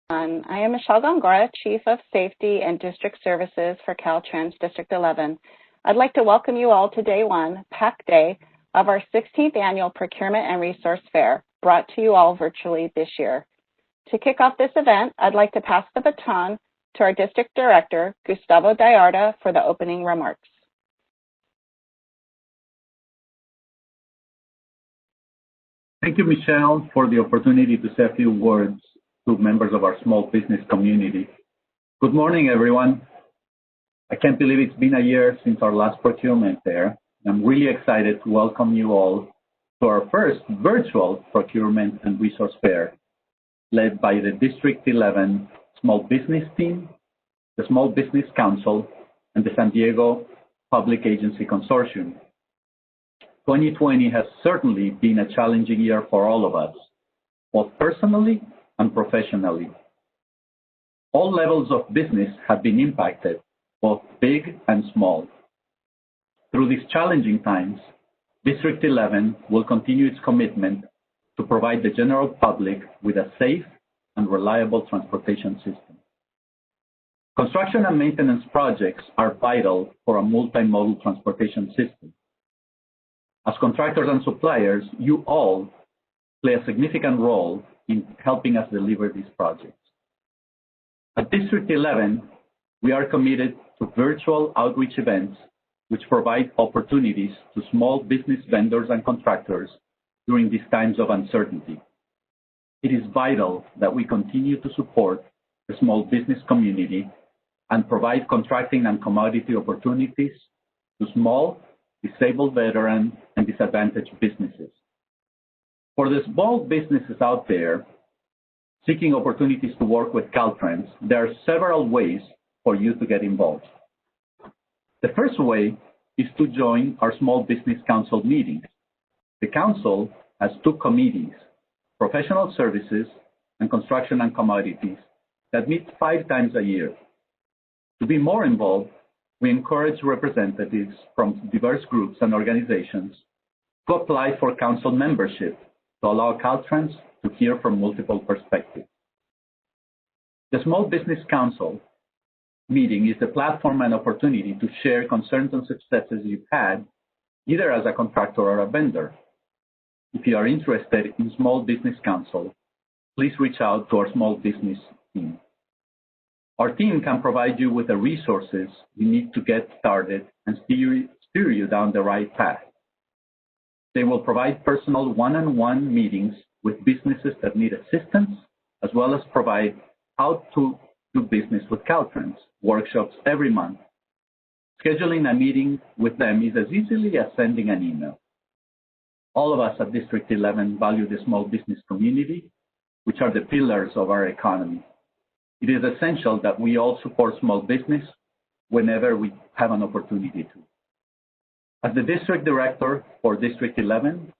I am Michelle Gongora, Chief of Safety and District Services for Caltrans District 11. I'd like to welcome you all to Day 1, PAC Day, of our 16th Annual Procurement and Resource Fair, brought to you all virtually this year. To kick off this event, I'd like to pass the baton to our District Director, Gustavo Gallarda, for the opening remarks. Thank you, Michelle, for the opportunity to say a few words to members of our small business community. Good morning, everyone. I can't believe it's been a year since our last procurement fair. I'm really excited to welcome you all to our first virtual procurement and resource fair, led by the District 11 Small Business Team, the Small Business Council, and the San Diego Public Agency Consortium. 2020 has certainly been a challenging year for all of us, both personally and professionally. All levels of business have been impacted, both big and small. Through these challenging times, District 11 will continue its commitment to provide the general public with a safe and reliable transportation system. Construction and maintenance projects are vital for a multimodal transportation system. As contractors and suppliers, you all play a significant role in helping us deliver these projects. At District 11, we are committed to virtual outreach events which provide opportunities to small business vendors and contractors during these times of uncertainty. It is vital that we continue to support the small business community and provide contracting and commodity opportunities to small, disabled veteran, and disadvantaged businesses. For the small businesses out there seeking opportunities to work with Caltrans, there are several ways for you to get involved. The first way is to join our Small Business Council meetings. The Council has two committees, Professional Services and Construction and Commodities, that meet 5 times a year. To be more involved, we encourage representatives from diverse groups and organizations to apply for Council membership to allow Caltrans to hear from multiple perspectives. The Small Business Council meeting is the platform and opportunity to share concerns and successes you've had, either as a contractor or a vendor. If you are interested in Small Business Council, please reach out to our small business team. Our team can provide you with the resources you need to get started and steer you down the right path. They will provide personal one-on-one meetings with businesses that need assistance, as well as provide how to do business with Caltrans workshops every month. Scheduling a meeting with them is as easily as sending an email. All of us at District 11 value the small business community, which are the pillars of our economy. It is essential that we all support small business whenever we have an opportunity to. As the District Director for District 11,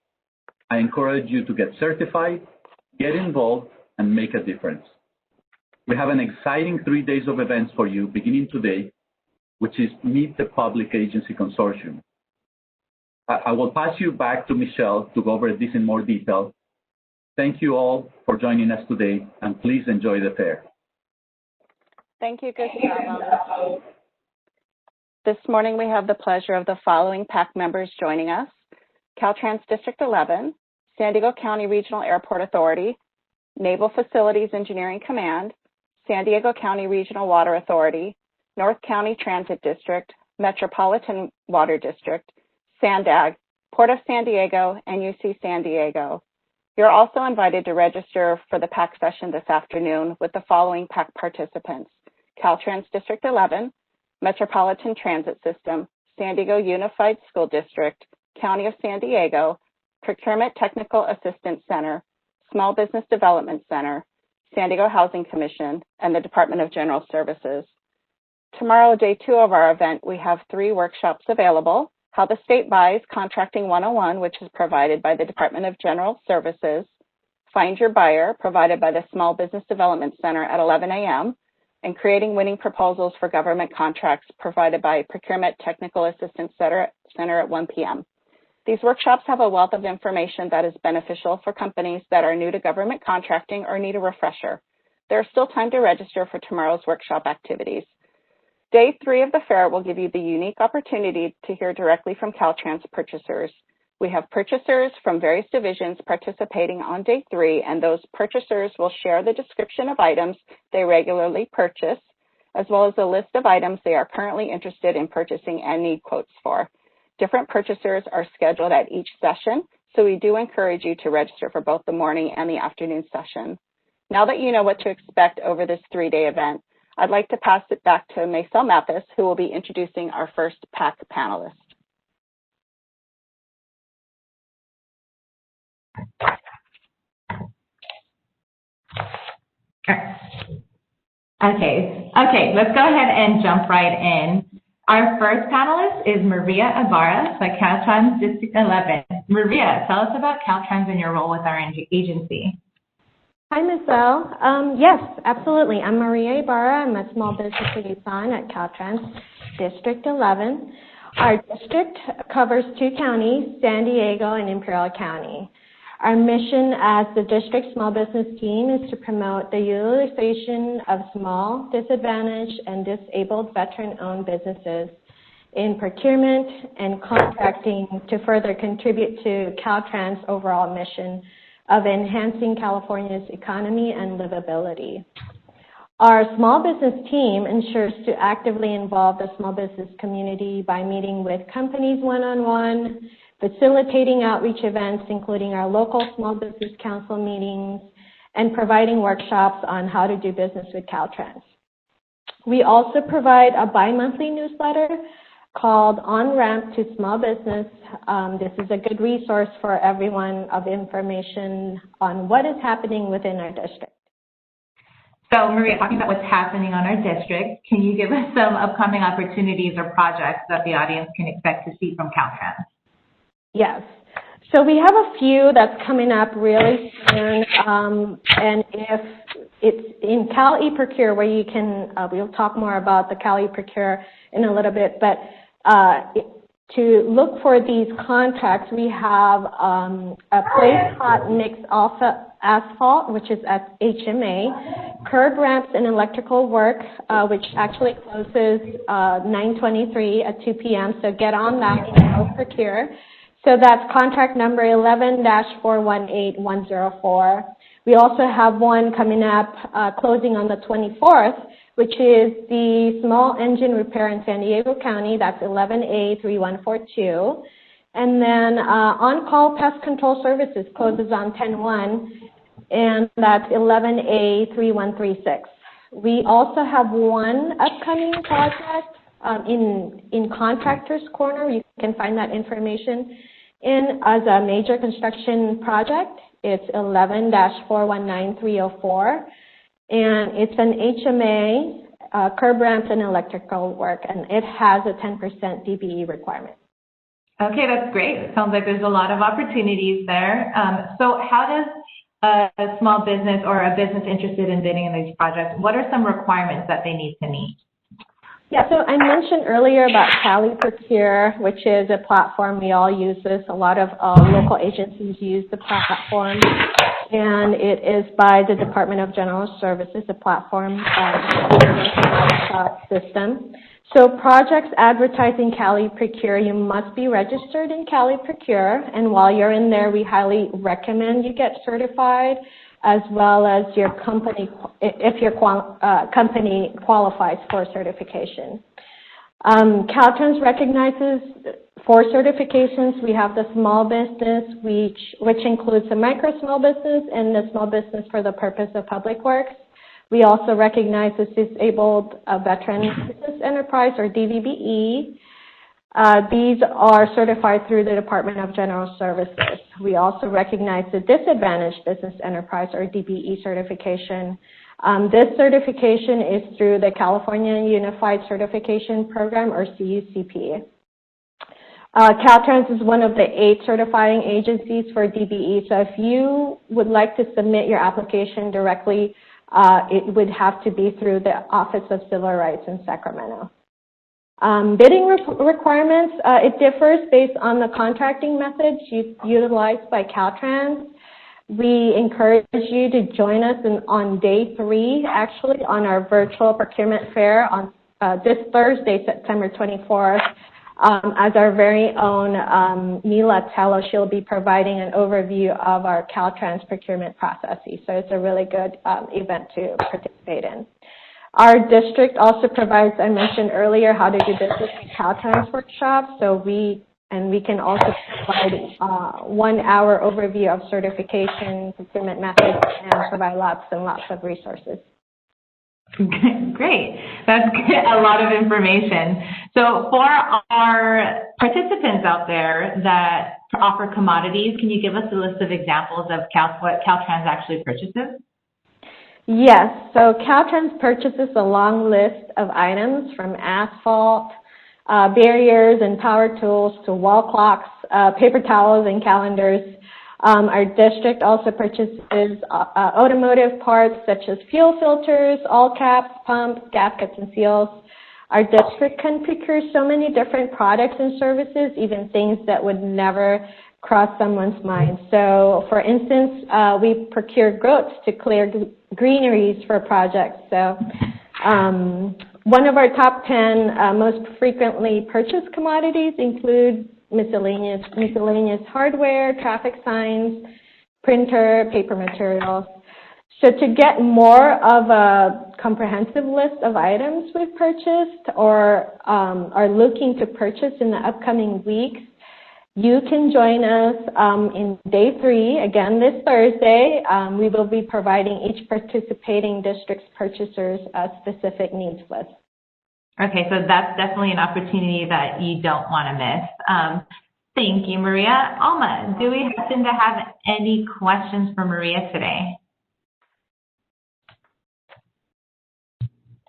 I encourage you to get certified, get involved, and make a difference. We have an exciting 3 days of events for you beginning today, which is Meet the Public Agency Consortium. I will pass you back to Michelle to go over this in more detail. Thank you all for joining us today, and please enjoy the fair. Thank you, Gustavo. This morning, we have the pleasure of the following PAC members joining us: Caltrans District 11, San Diego County Regional Airport Authority, Naval Facilities Engineering Command, San Diego County Regional Water Authority, North County Transit District, Metropolitan Water District, Spandec, Port of San Diego, and UC San Diego. You're also invited to register for the PAC session this afternoon with the following PAC participants: Caltrans District 11, Metropolitan Transit System, San Diego Unified School District, County of San Diego, Procurement Technical Assistance Center, Small Business Development Center, San Diego Housing Commission, and the Department of General Services. Tomorrow, Day 2 of our event, we have 3 workshops available: How the State Buys Contracting 101, which is provided by the Department of General Services, Find Your Buyer, provided by the Small Business Development Center at 11 a.m., and Creating Winning Proposals for Government Contracts, provided by Procurement Technical Assistance Center at 1 p.m. These workshops have a wealth of information that is beneficial for companies that are new to government contracting or need a refresher. There's still time to register for tomorrow's workshop activities. Day 3 of the fair will give you the unique opportunity to hear directly from Caltrans purchasers. We have purchasers from various divisions participating on Day 3, and those purchasers will share the description of items they regularly purchase, as well as a list of items they are currently interested in purchasing and need quotes for. Different purchasers are scheduled at each session, so we do encourage you to register for both the morning and the afternoon session. Now that you know what to expect over this 3-day event, I'd like to pass it back to Maisel Mathis, who will be introducing our first PAC panelist. Okay, let's go ahead and jump right in. Our first panelist is Maria Ibarra by Caltrans District 11. Maria, tell us about Caltrans and your role with our agency. Hi, Ms. Bell. Yes, absolutely. I'm Maria Ibarra. I'm a small business liaison at Caltrans District 11. Our district covers 2 counties, San Diego and Imperial County. Our mission as the district small business team is to promote the utilization of small, disadvantaged, and disabled veteran-owned businesses in procurement and contracting to further contribute to Caltrans' overall mission of enhancing California's economy and livability. Our small business team ensures to actively involve the small business community by meeting with companies one-on-one, facilitating outreach events, including our local small business council meetings, and providing workshops on how to do business with Caltrans. We also provide a bi-monthly newsletter called On Ramp to Small Business. This is a good resource for everyone of information on what is happening within our district. So, Maria, talking about what's happening on our district, can you give us some upcoming opportunities or projects that the audience can expect to see from Caltrans? Yes. So we have a few that's coming up really soon, and if it's in Cal eProcure, where you can, we'll talk more about the Cal eProcure in a little bit, but to look for these contracts, we have a place hot mix alpha asphalt, which is at HMA, curb ramps and electrical work, which actually closes 9/23 at 2 p.m., so get on that in Cal eProcure. So that's contract number 11-418104. We also have one coming up, closing on the 24th, which is the small engine repair in San Diego County. That's 11A3142. And then on-call pest control services closes on 10/1, and that's 11A3136. We also have one upcoming project in Contractors Corner. You can find that information as a major construction project. It's 11-419304, and it's an HMA, curb ramps and electrical work, and it has a 10% DBE requirement. Okay, that's great. It sounds like there's a lot of opportunities there. So how does a small business or a business interested in bidding in these projects, what are some requirements that they need to meet? Yeah, so I mentioned earlier about Cal eProcure, which is a platform. We all use this. A lot of local agencies use the platform, and it is by the Department of General Services, a platform system. So projects advertising Cal eProcure, you must be registered in Cal eProcure, and while you're in there, we highly recommend you get certified, as well as your company, if your company qualifies for certification. Caltrans recognizes 4 certifications. We have the small business, which includes the micro small business and the small business for the purpose of public works. We also recognize the disabled veteran business enterprise, or DVBE. These are certified through the Department of General Services. We also recognize the Disadvantaged Business Enterprise, or DBE certification. This certification is through the California Unified Certification Program, or CUCP. Caltrans is one of the 8 certifying agencies for DBE, so if you would like to submit your application directly, it would have to be through the Office of Civil Rights in Sacramento. Bidding requirements, it differs based on the contracting methods utilized by Caltrans. We encourage you to join us on day 3, actually, on our virtual procurement fair on this Thursday, September 24th. As our very own Mila Tello, she'll be providing an overview of our Caltrans procurement processes. So it's a really good event to participate in. Our district also provides, I mentioned earlier, how to do business with Caltrans workshops. So we can also provide 1-hour overview of certification, procurement methods, and provide lots and lots of resources. Great. That's a lot of information. So for our participants out there that offer commodities, can you give us a list of examples of what Caltrans actually purchases? Yes. So Caltrans purchases a long list of items from asphalt, barriers and power tools to wall clocks, paper towels and calendars. Our district also purchases automotive parts such as fuel filters, all caps, pumps, gaskets, and seals. Our district can procure so many different products and services, even things that would never cross someone's mind. So, for instance, we procure groats to clear greeneries for projects. So, one of our top 10 most frequently purchased commodities include miscellaneous hardware, traffic signs, printer, paper materials. So to get more of a comprehensive list of items we've purchased or are looking to purchase in the upcoming weeks, you can join us in day 3, again this Thursday. We will be providing each participating district's purchasers a specific needs list. Okay, so that's definitely an opportunity that you don't want to miss. Thank you, Maria. Alma, do we happen to have any questions for Maria today?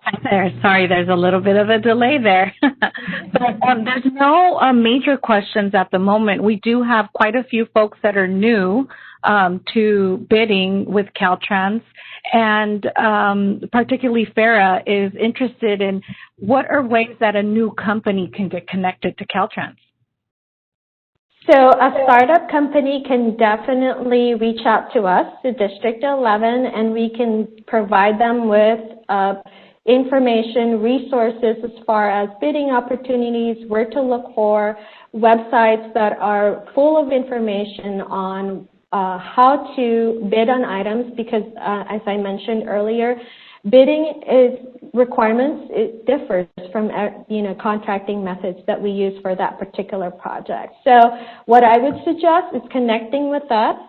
Hi there. Sorry, there's a little bit of a delay there. But there's no major questions at the moment. We do have quite a few folks that are new to bidding with Caltrans, and particularly Farah is interested in what are ways that a new company can get connected to Caltrans. So a startup company can definitely reach out to us, to District 11, and we can provide them with information, resources as far as bidding opportunities, where to look for, websites that are full of information on how to bid on items, because as I mentioned earlier, bidding requirements, it differs from contracting methods that we use for that particular project. So what I would suggest is connecting with us,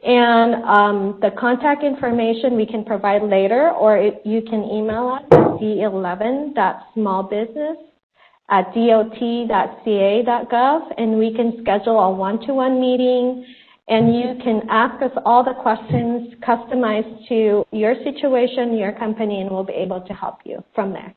and the contact information we can provide later, or you can email us at d11.smallbusiness@dot.ca.gov, and we can schedule a one-to-one meeting, and you can ask us all the questions customized to your situation, your company, and we'll be able to help you from there.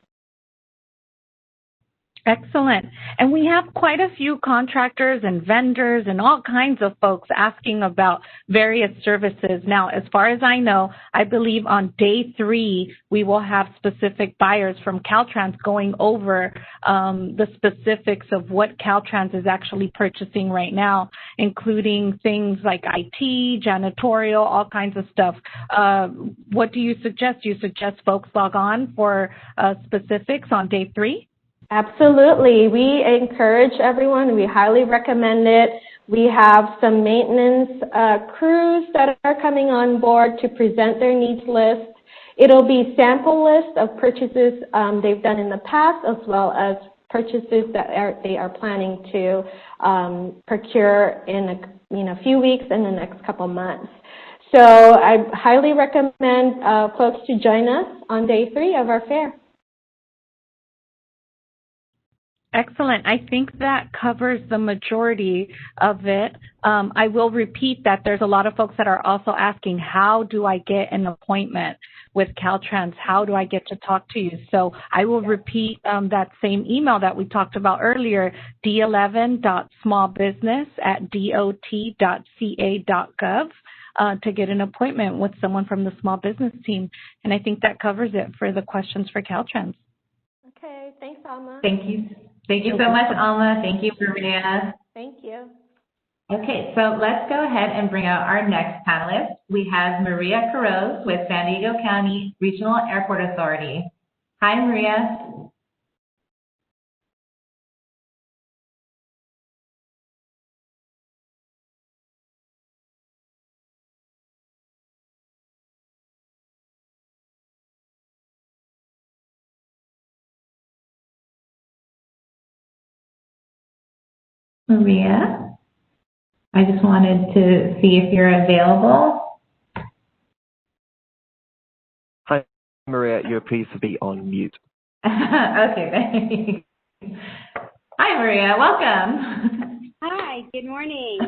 Excellent. And we have quite a few contractors and vendors and all kinds of folks asking about various services. Now, as far as I know, I believe on day 3, we will have specific buyers from Caltrans going over the specifics of what Caltrans is actually purchasing right now, including things like IT, janitorial, all kinds of stuff. What do you suggest? Do you suggest folks log on for specifics on day 3? Absolutely. We encourage everyone. We highly recommend it. We have some maintenance crews that are coming on board to present their needs list. It'll be sample list of purchases they've done in the past, as well as purchases that they are planning to procure in a few weeks and the next couple months. So I highly recommend folks to join us on day 3 of our fair. Excellent. I think that covers the majority of it. I will repeat that there's a lot of folks that are also asking, how do I get an appointment with Caltrans? How do I get to talk to you? So I will repeat that same email that we talked about earlier, d11.smallbusiness@dot.ca.gov to get an appointment with someone from the small business team. And I think that covers it for the questions for Caltrans. Okay. Thanks, Alma. Thank you. Thank you so much, Alma. Thank you, Maria. Thank you. Okay, so let's go ahead and bring out our next panelist. We have Maria Carros with San Diego County Regional Airport Authority. Hi, Maria. Maria, I just wanted to see if you're available. Hi, Maria. You appear to be on mute. Okay, thanks. Hi, Maria. Welcome. Hi, good morning.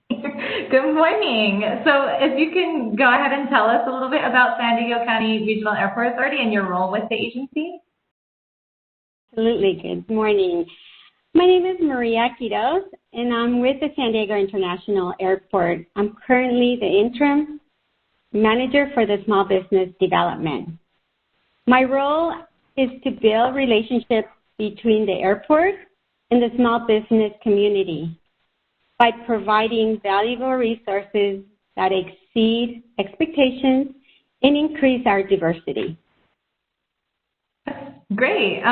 Good morning. So if you can go ahead and tell us a little bit about San Diego County Regional Airport Authority and your role with the agency. Absolutely, good morning. My name is Maria Quiroz, and I'm with the San Diego International Airport. I'm currently the interim manager for the small business development. My role is to build relationships between the airport and the small business community by providing valuable resources that exceed expectations and increase our diversity. Great.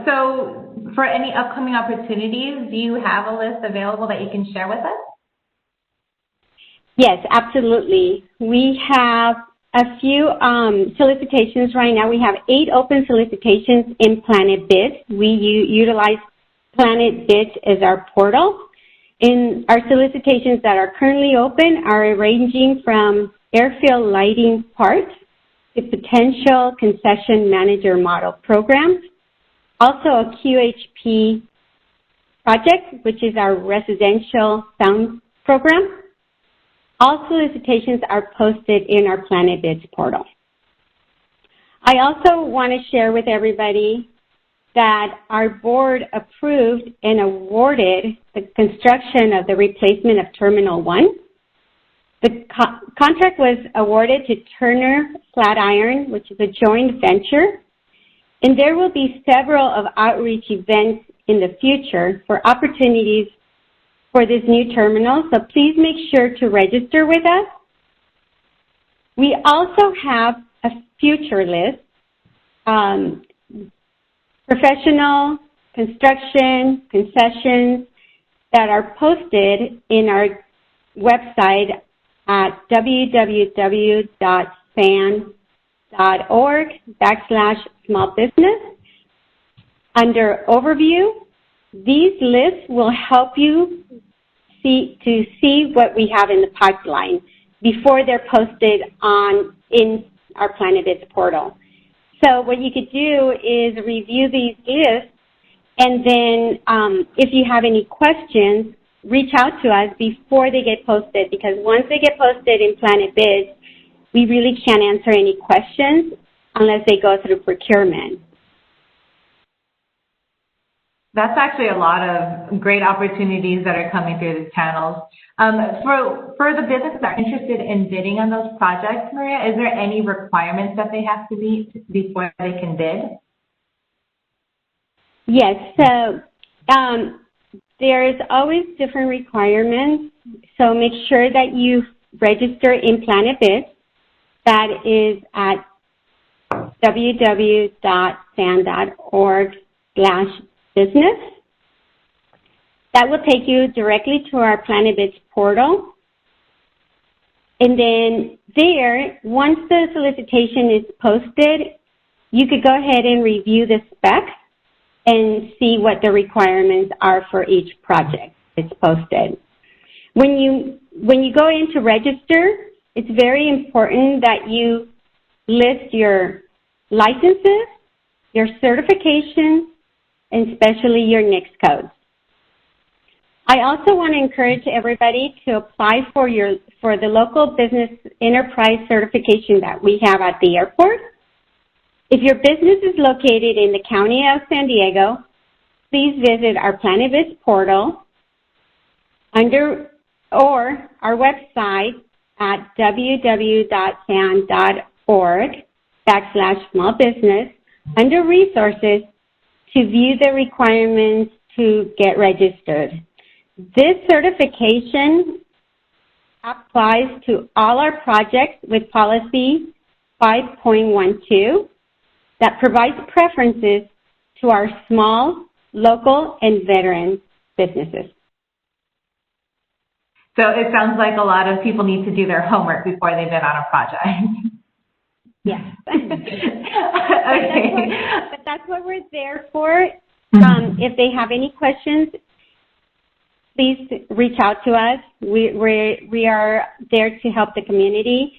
So for any upcoming opportunities, do you have a list available that you can share with us? Yes, absolutely. We have a few solicitations right now. We have 8 open solicitations in Planet Bids. We utilize Planet Bids as our portal. And our solicitations that are currently open are ranging from airfield lighting parts to potential concession manager model programs. Also a QHP project, which is our residential sound program. All solicitations are posted in our Planet Bids portal. I also want to share with everybody that our board approved and awarded the construction of the replacement of Terminal 1. The contract was awarded to Turner Flatiron, which is a joint venture, and there will be several of outreach events in the future for opportunities for this new terminal, so please make sure to register with us. We also have a future list, professional, construction, concessions that are posted in our website at www.san.org/small-business. Under Overview, these lists will help you see what we have in the pipeline before they're posted in our Planet Bids portal. So what you could do is review these lists, and then if you have any questions, reach out to us before they get posted, because once they get posted in Planet Bids, we really can't answer any questions unless they go through procurement. That's actually a lot of great opportunities that are coming through the channels. For the businesses that are interested in bidding on those projects, Maria, is there any requirements that they have to meet before they can bid? Yes, so there's always different requirements, so make sure that you register in Planet Bids. That is at www.san.org/business. That will take you directly to our Planet Bids portal. And then there, once the solicitation is posted, you could go ahead and review the specs and see what the requirements are for each project that's posted. When you go in to register, it's very important that you list your licenses, your certifications, and especially your NICS codes. I also want to encourage everybody to apply for the local business enterprise certification that we have at the airport. If your business is located in the County of San Diego, please visit our Planet Bids portal or our website at www.san.org/small-business under resources to view the requirements to get registered. This certification applies to all our projects with policy 5.12 that provides preferences to our small, local, and veteran businesses. So it sounds like a lot of people need to do their homework before they bid on a project. Yes. Okay. But that's what we're there for. If they have any questions, please reach out to us. We are there to help the community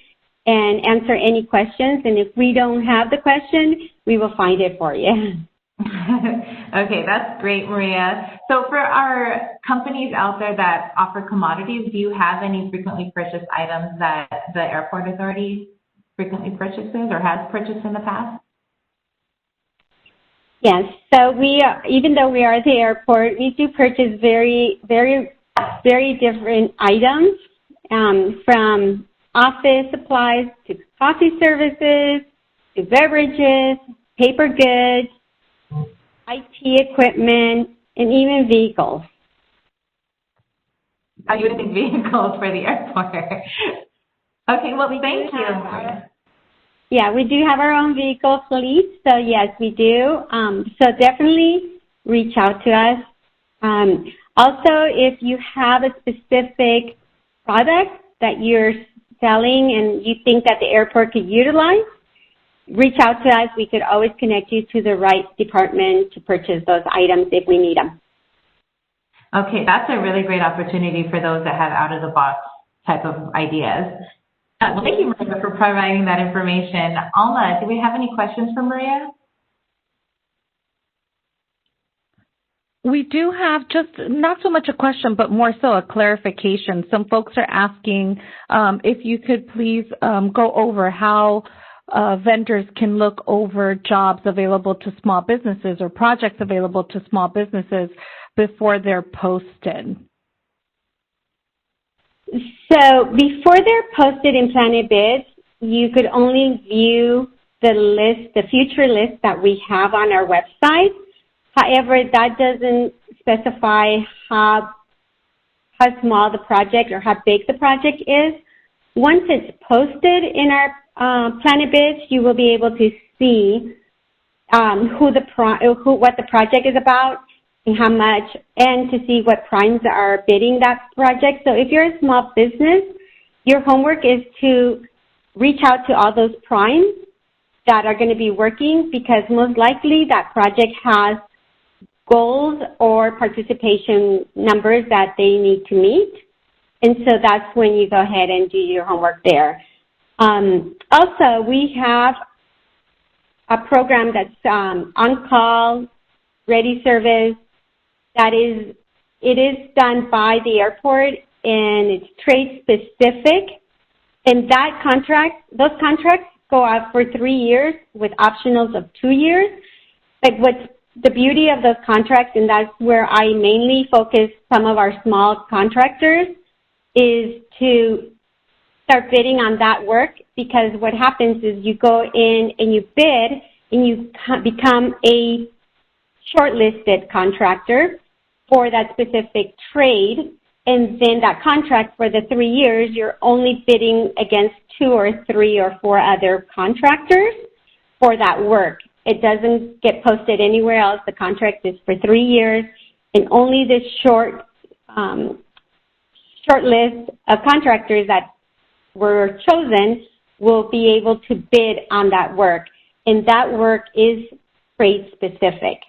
and answer any questions. And if we don't have the question, we will find it for you. Okay, that's great, Maria. So for our companies out there that offer commodities, do you have any frequently purchased items that the airport authority frequently purchases or has purchased in the past? Yes, so even though we are at the airport, we do purchase very, very, very different items, from office supplies to coffee services to beverages, paper goods, IT equipment, and even vehicles. Are you using vehicles for the airport? Okay, well, thank you. Yeah, we do have our own vehicle fleet, so yes, we do. So definitely reach out to us. Also, if you have a specific product that you're selling and you think that the airport could utilize, reach out to us. We could always connect you to the right department to purchase those items if we need them. Okay, that's a really great opportunity for those that have out-of-the-box type of ideas. Well, thank you, Maria, for providing that information. Alma, do we have any questions for Maria? We do have just not so much a question, but more so a clarification. Some folks are asking if you could please go over how vendors can look over jobs available to small businesses or projects available to small businesses before they're posted. So before they're posted in Planet Bids, you could only view the list, the future list that we have on our website. However, that doesn't specify how small the project or how big the project is. Once it's posted in our Planet Bids, you will be able to see what the project is about and how much, and to see what primes are bidding that project. So if you're a small business, your homework is to reach out to all those primes that are going to be working, because most likely that project has goals or participation numbers that they need to meet. And so that's when you go ahead and do your homework there. Also, we have a program that's on-call, ready service. It is done by the airport, and it's trade specific. And those contracts go out for 3 years with optionals of 2 years. But what's the beauty of those contracts, and that's where I mainly focus some of our small contractors, is to start bidding on that work, because what happens is you go in and you bid and you become a shortlisted contractor for that specific trade, and then that contract for the 3 years, you're only bidding against 2 or 3 or 4 other contractors for that work. It doesn't get posted anywhere else. The contract is for 3 years, and only this short list of contractors that were chosen will be able to bid on that work, and that work is trade specific.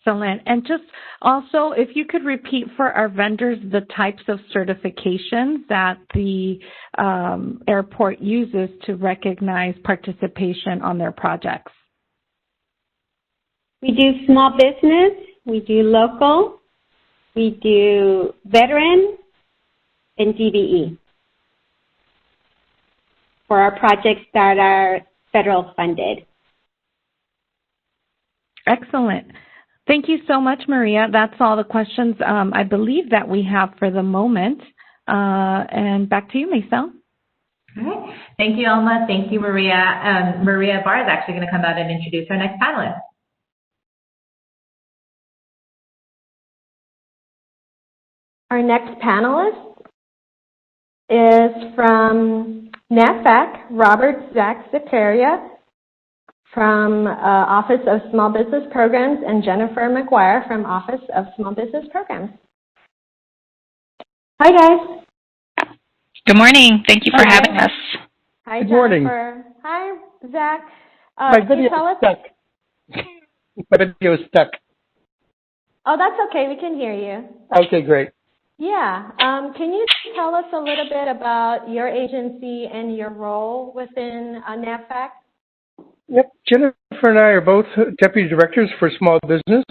Excellent. And just also, if you could repeat for our vendors the types of certifications that the airport uses to recognize participation on their projects. We do small business, we do local, we do veteran, and DBE for our projects that are federal funded. Excellent. Thank you so much, Maria. That's all the questions I believe that we have for the moment. And back to you, Maisel. All right. Thank you, Alma. Thank you, Maria. Maria Ibarra is actually going to come out and introduce our next panelist. Our next panelist is from NAFAC, Robert Zakaria from Office of Small Business Programs, and Jennifer McGuire from Office of Small Business Programs. Hi, guys. Good morning. Thank you for having us. Hi, Good morning. Jennifer. Hi, Zach. My Can you video tell is us? stuck. My video is stuck. Oh, that's okay. We can hear you. Okay, great. Yeah. Can you tell us a little bit about your agency and your role within NAFAC? Yep. Jennifer and I are both deputy directors for small business.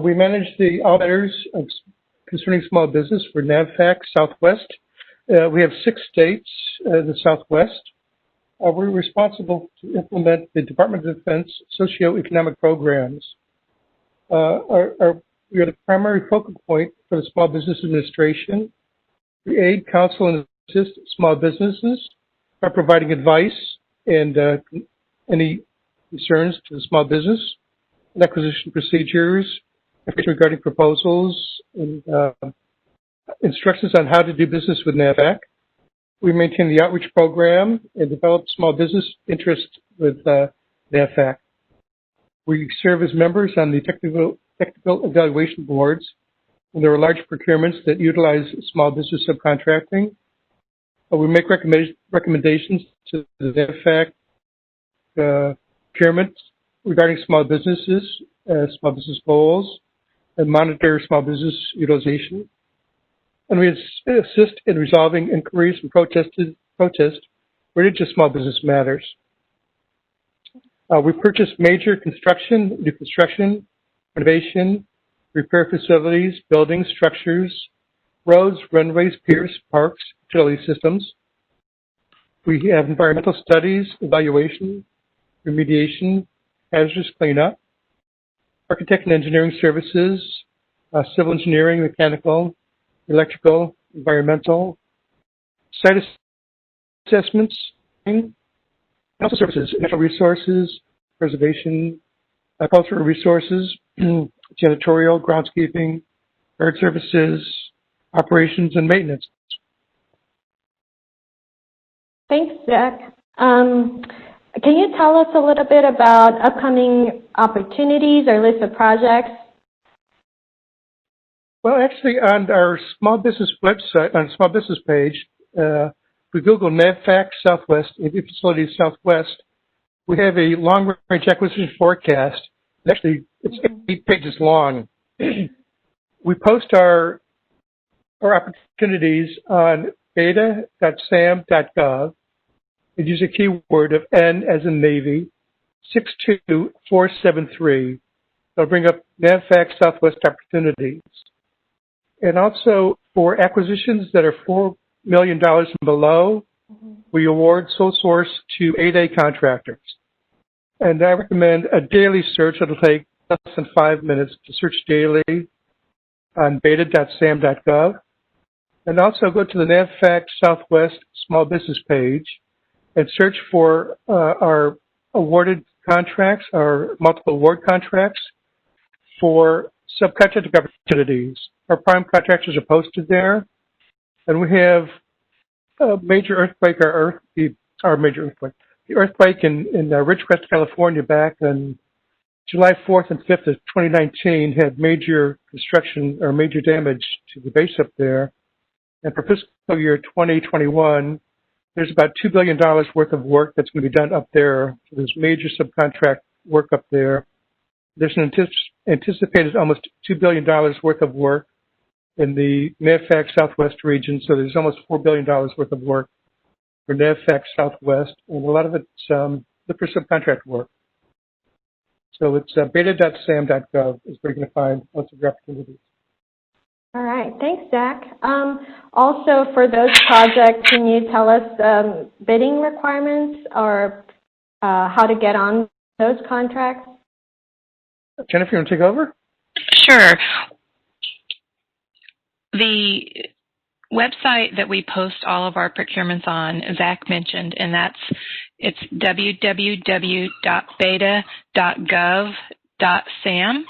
We manage all matters concerning small business for NAFAC Southwest. We have 6 states in the Southwest. We're responsible to implement the Department of Defense socioeconomic programs. We are the primary focal point for the Small Business Administration. We aid, counsel, and assist small businesses by providing advice and any concerns to the small business, and acquisition procedures, information regarding proposals, and instructions on how to do business with NAFAC. We maintain the outreach program and develop small business interest with NAFAC. We serve as members on the technical evaluation boards, and there are large procurements that utilize small business subcontracting. We make recommendations to the NAFAC procurement regarding small businesses, small business goals, and monitor small business utilization. And we assist in resolving inquiries and protests related to small business matters. We purchase major construction, new construction, renovation, repair facilities, buildings, structures, roads, runways, piers, parks, utility systems. We have environmental studies, evaluation, remediation, hazardous cleanup, architect and engineering services, civil engineering, mechanical, electrical, environmental, site assessments, and also services, natural resources, preservation, cultural resources, janitorial, groundskeeping, guard services, operations, and maintenance. Thanks, Zach. Can you tell us a little bit about upcoming opportunities or list of projects? Well, actually, on our small business website, on the small business page, if we Google NAFAC Southwest, AV Facilities Southwest, we have a long-range acquisition forecast. Actually, it's 8 pages long. We post our opportunities on beta.sam.gov and use a keyword of N as in Navy, 62473. That'll bring up NAFAC Southwest opportunities. And also for acquisitions that are $4 million and below, we award sole source to 8A contractors. And I recommend a daily search. It'll take less than 5 minutes to search daily on beta.sam.gov. And also go to the NAFAC Southwest Small Business page and search for our awarded contracts, our multiple award contracts for subcontracting opportunities. Our prime contractors are posted there. And we have a major earthquake, the earthquake in Ridgecrest, California back on July 4th and 5th of 2019 had major construction or major damage to the base up there. And for fiscal year 2021, there's about $2 billion worth of work that's going to be done up there. So there's major subcontract work up there. There's an anticipated almost $2 billion worth of work in the NAFAC Southwest region. So there's almost $4 billion worth of work for NAFAC Southwest, and a lot of it's look for subcontract work. So it's beta.sam.gov is where you're going to find lots of opportunities. All right, thanks, Zach. Also, for those projects, can you tell us bidding requirements or how to get on those contracts? Jennifer, you want to take over? Sure. The website that we post all of our procurements on, Zach mentioned, and it's www.beta.gov.sam.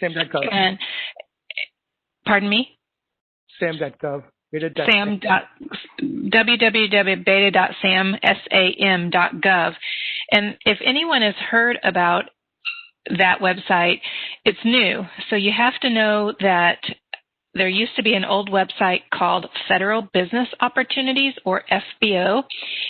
Sam.gov. And Pardon me? SAM.gov. www.beta.sam.gov. And if anyone has heard about that website, it's new. So you have to know that there used to be an old website called Federal Business Opportunities, or FBO.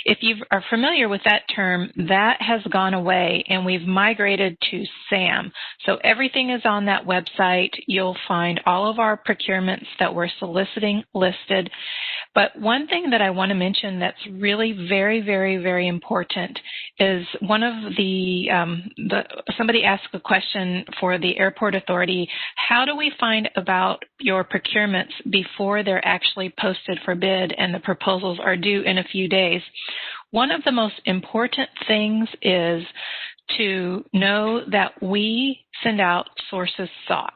If you are familiar with that term, that has gone away, and we've migrated to SAM. So everything is on that website. You'll find all of our procurements that we're soliciting listed. But one thing that I want to mention that's really very, very, very important is one of somebody asked a question for the Airport Authority. How do we find about your procurements before they're actually posted for bid and the proposals are due in a few days? One of the most important things is to know that we send out sources sought.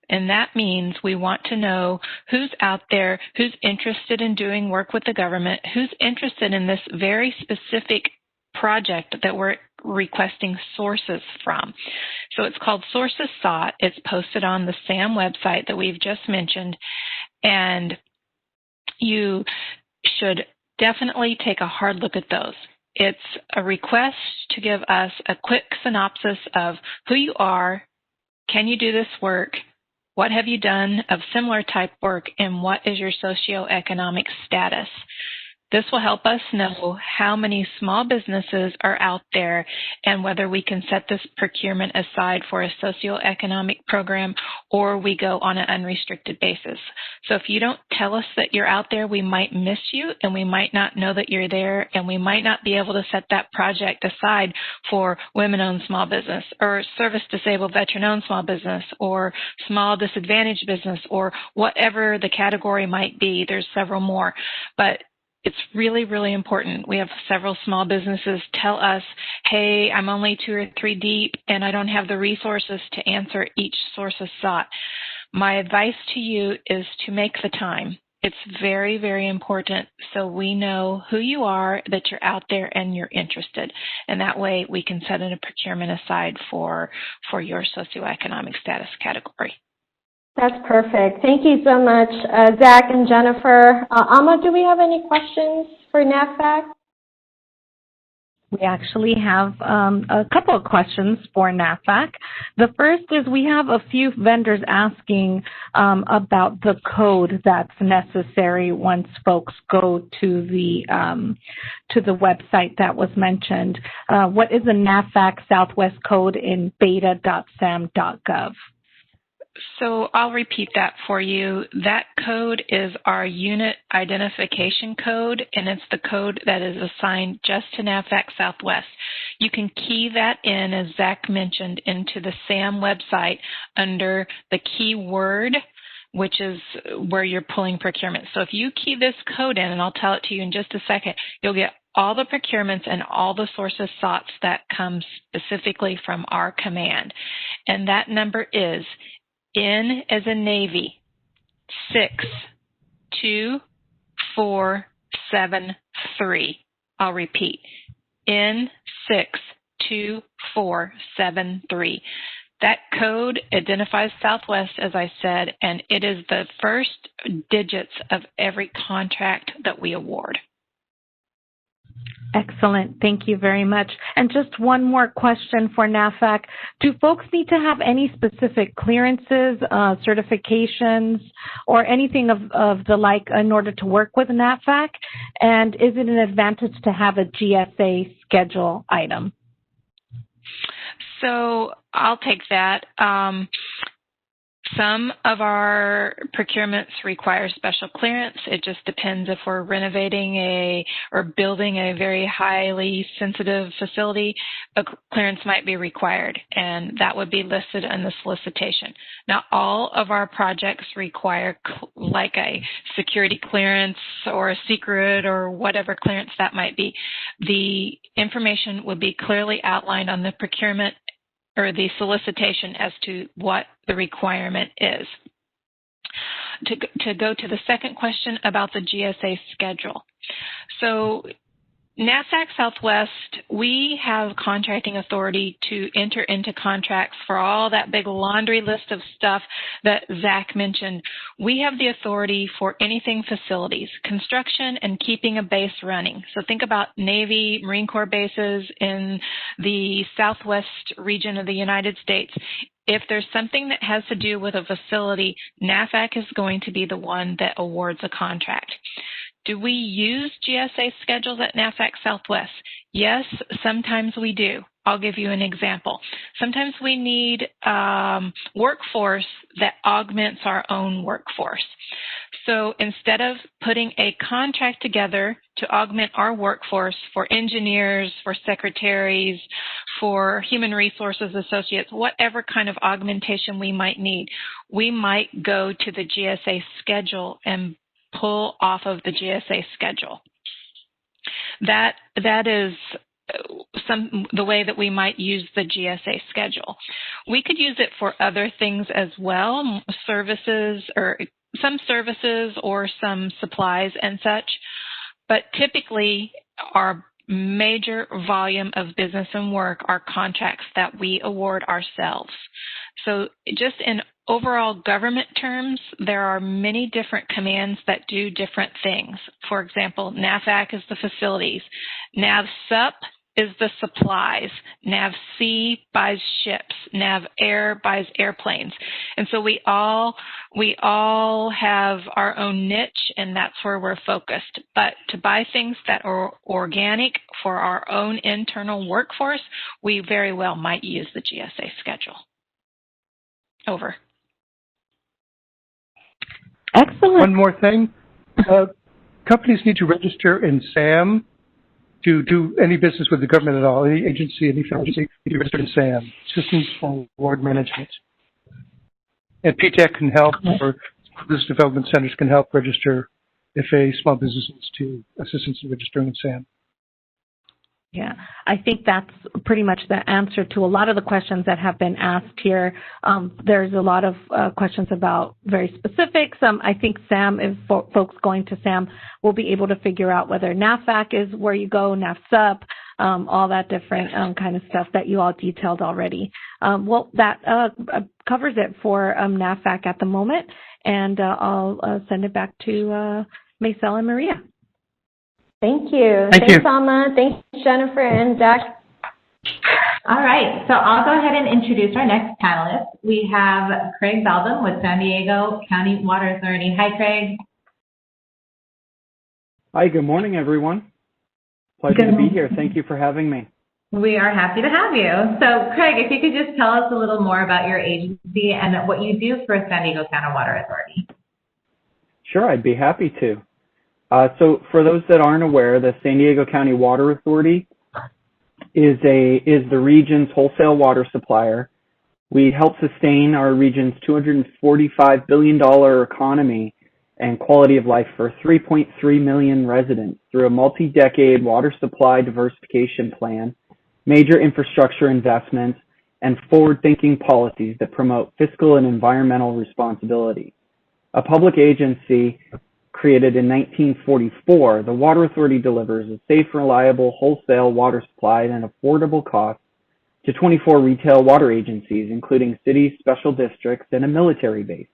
And that means we want to know who's out there, who's interested in doing work with the government, who's interested in this very specific project that we're requesting sources from. So it's called Sources Sought. It's posted on the SAM website that we've just mentioned. And you should definitely take a hard look at those. It's a request to give us a quick synopsis of who you are, can you do this work, what have you done of similar type work, and what is your socioeconomic status? This will help us know how many small businesses are out there and whether we can set this procurement aside for a socioeconomic program or we go on an unrestricted basis. So if you don't tell us that you're out there, we might miss you and we might not know that you're there, and we might not be able to set that project aside for women-owned small business or service-disabled veteran-owned small business or small disadvantaged business or whatever the category might be. There's several more. But it's really, really important. We have several small businesses tell us, hey, I'm only 2 or 3 deep and I don't have the resources to answer each sources sought. My advice to you is to make the time. It's very, very important so we know who you are, that you're out there and you're interested. And that way we can set a procurement aside for your socioeconomic status category. That's perfect. Thank you so much, Zach and Jennifer. Alma, do we have any questions for NAVFAC? We actually have a couple of questions for NAVFAC. The first is we have a few vendors asking about the code that's necessary once folks go to the website that was mentioned. What is the NAVFAC Southwest code in beta.sam.gov? So I'll repeat that for you. That code is our unit identification code, and it's the code that is assigned just to NAVFAC Southwest. You can key that in, as Zach mentioned, into the SAM website under the keyword, which is where you're pulling procurement. So if you key this code in, and I'll tell it to you in just a second, you'll get all the procurements and all the sources sought that come specifically from our command. And that number is N as in Navy, 62473. I'll repeat, N62473. That code identifies Southwest, as I said, and it is the first digits of every contract that we award. Excellent. Thank you very much. And just one more question for NAVFAC. Do folks need to have any specific clearances, certifications, or anything of the like in order to work with NAVFAC? And is it an advantage to have a GSA schedule item? So I'll take that. Some of our procurements require special clearance. It just depends if we're renovating or building a very highly sensitive facility, a clearance might be required, and that would be listed in the solicitation. Now, all of our projects require like a security clearance or a secret or whatever clearance that might be. The information would be clearly outlined on the procurement or the solicitation as to what the requirement is. To go to the second question about the GSA schedule. So NAVFAC Southwest, we have contracting authority to enter into contracts for all that big laundry list of stuff that Zach mentioned. We have the authority for anything facilities, construction, and keeping a base running. So think about Navy, Marine Corps bases in the Southwest region of the United States. If there's something that has to do with a facility, NAVFAC is going to be the one that awards a contract. Do we use GSA schedules at NAVFAC Southwest? Yes, sometimes we do. I'll give you an example. Sometimes we need workforce that augments our own workforce. So instead of putting a contract together to augment our workforce for engineers, for secretaries, for human resources associates, whatever kind of augmentation we might need, we might go to the GSA schedule and pull off of the GSA schedule. That is the way that we might use the GSA schedule. We could use it for other things as well, services or some supplies and such, but typically our major volume of business and work are contracts that we award ourselves. So just in overall government terms, there are many different commands that do different things. For example, NAVFAC is the facilities. NAVSUP is the supplies. NAVC buys ships. NAVAIR buys airplanes. And so we all have our own niche, and that's where we're focused. But to buy things that are organic for our own internal workforce, we very well might use the GSA schedule. Over. Excellent. One more thing. Companies need to register in SAM to do any business with the government at all. Any agency, any federal agency, need to register in SAM, Systems for Award Management. And PTAC can help, or business development centers can help register if a small business needs to assistance in registering in SAM. Yeah, I think that's pretty much the answer to a lot of the questions that have been asked here. There's a lot of questions about very specifics. I think SAM, if folks going to SAM will be able to figure out whether NAVFAC is where you go, NAVSUP, all that different kind of stuff that you all detailed already. Well, that covers it for NAVFAC at the moment, and I'll send it back to Maysel and Maria. Thank you. Thanks, Alma. Thanks, Jennifer and Zach. All right, so I'll go ahead and introduce our next panelist. We have Craig Beldon with San Diego County Water Authority. Hi, Craig. Hi, good morning, everyone. Pleasure to be here. Thank you for having me. We are happy to have you. So, Craig, if you could just tell us a little more about your agency and what you do for San Diego County Water Authority. Sure, I'd be happy to. So for those that aren't aware, the San Diego County Water Authority is the region's wholesale water supplier. We help sustain our region's $245 billion economy and quality of life for 3.3 million residents through a multi-decade water supply diversification plan, major infrastructure investments, and forward-thinking policies that promote fiscal and environmental responsibility. A public agency created in 1944, the Water Authority delivers a safe, reliable, wholesale water supply at an affordable cost to 24 retail water agencies, including cities, special districts, and a military base.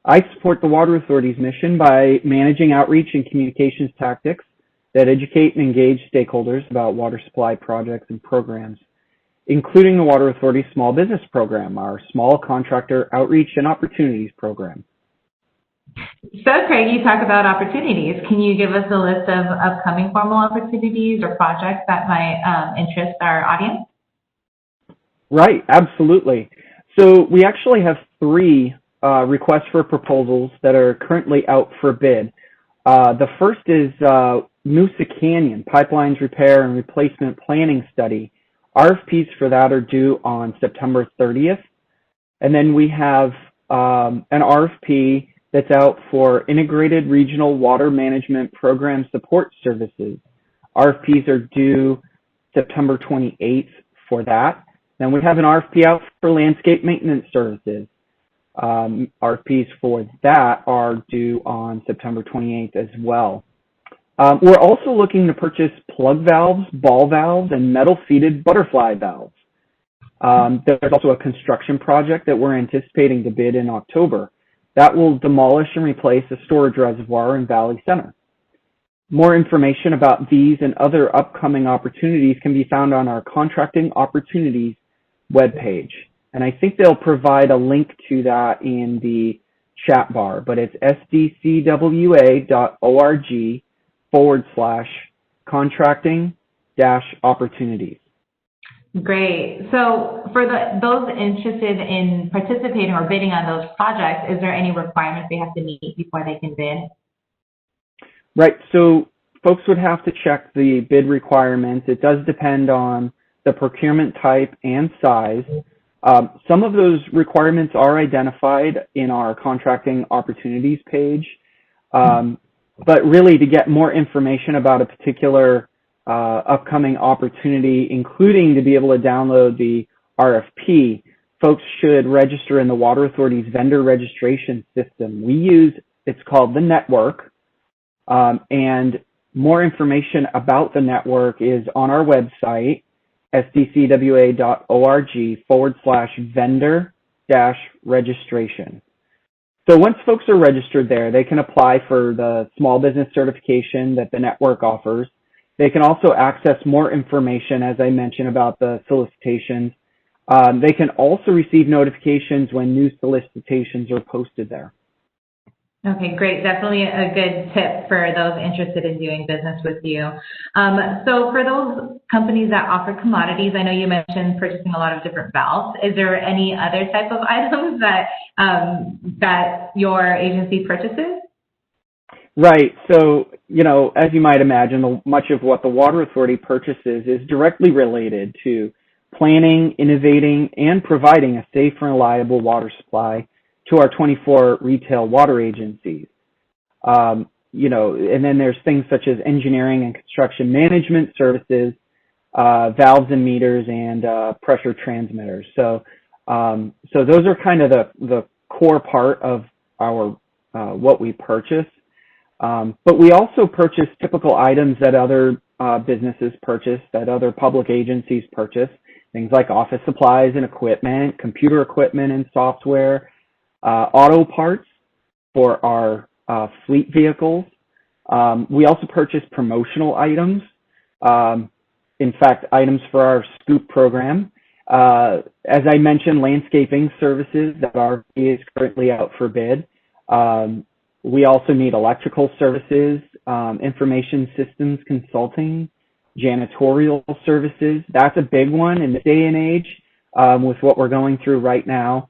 I support the Water Authority's mission by managing outreach and communications tactics that educate and engage stakeholders about water supply projects and programs, including the Water Authority Small Business Program, our Small Contractor Outreach and Opportunities Program. So, Craig, you talk about opportunities. Can you give us a list of upcoming formal opportunities or projects that might interest our audience? Right, absolutely. So we actually have 3 requests for proposals that are currently out for bid. The first is Moosa Canyon Pipelines Repair and Replacement Planning Study. RFPs for that are due on September 30th. And then we have an RFP that's out for Integrated Regional Water Management Program Support Services. RFPs are due September 28th for that. Then we have an RFP out for Landscape Maintenance Services. RFPs for that are due on September 28th as well. We're also looking to purchase plug valves, ball valves, and metal-seated butterfly valves. There's also a construction project that we're anticipating to bid in October that will demolish and replace a storage reservoir in Valley Center. More information about these and other upcoming opportunities can be found on our Contracting Opportunities webpage. And I think they'll provide a link to that in the chat bar, but it's sdcwa.org/contracting-opportunities. Great. So for those interested in participating or bidding on those projects, is there any requirements they have to meet before they can bid? Right. So folks would have to check the bid requirements. It does depend on the procurement type and size. Some of those requirements are identified in our Contracting Opportunities page. But really, to get more information about a particular upcoming opportunity, including to be able to download the RFP, folks should register in the Water Authority's vendor registration system. It's called the Network, and more information about the network is on our website, sdcwa.org/vendor-registration. So once folks are registered there, they can apply for the small business certification that the network offers. They can also access more information, as I mentioned, about the solicitations. They can also receive notifications when new solicitations are posted there. Okay, great. Definitely a good tip for those interested in doing business with you. So for those companies that offer commodities, I know you mentioned purchasing a lot of different valves. Is there any other type of items that that your agency purchases? Right. So, as you might imagine, much of what the Water Authority purchases is directly related to planning, innovating, and providing a safe and reliable water supply to our 24 retail water agencies. And then there's things such as engineering and construction management services, valves and meters, and pressure transmitters. So those are kind of the core part of our what we purchase. But we also purchase typical items that other businesses purchase, that other public agencies purchase, things like office supplies and equipment, computer equipment and software, auto parts for our fleet vehicles. We also purchase promotional items, in fact, items for our SCOOP program. As I mentioned, landscaping services that is currently out for bid. We also need electrical services, information systems consulting, janitorial services. That's a big one in this day and age with what we're going through right now.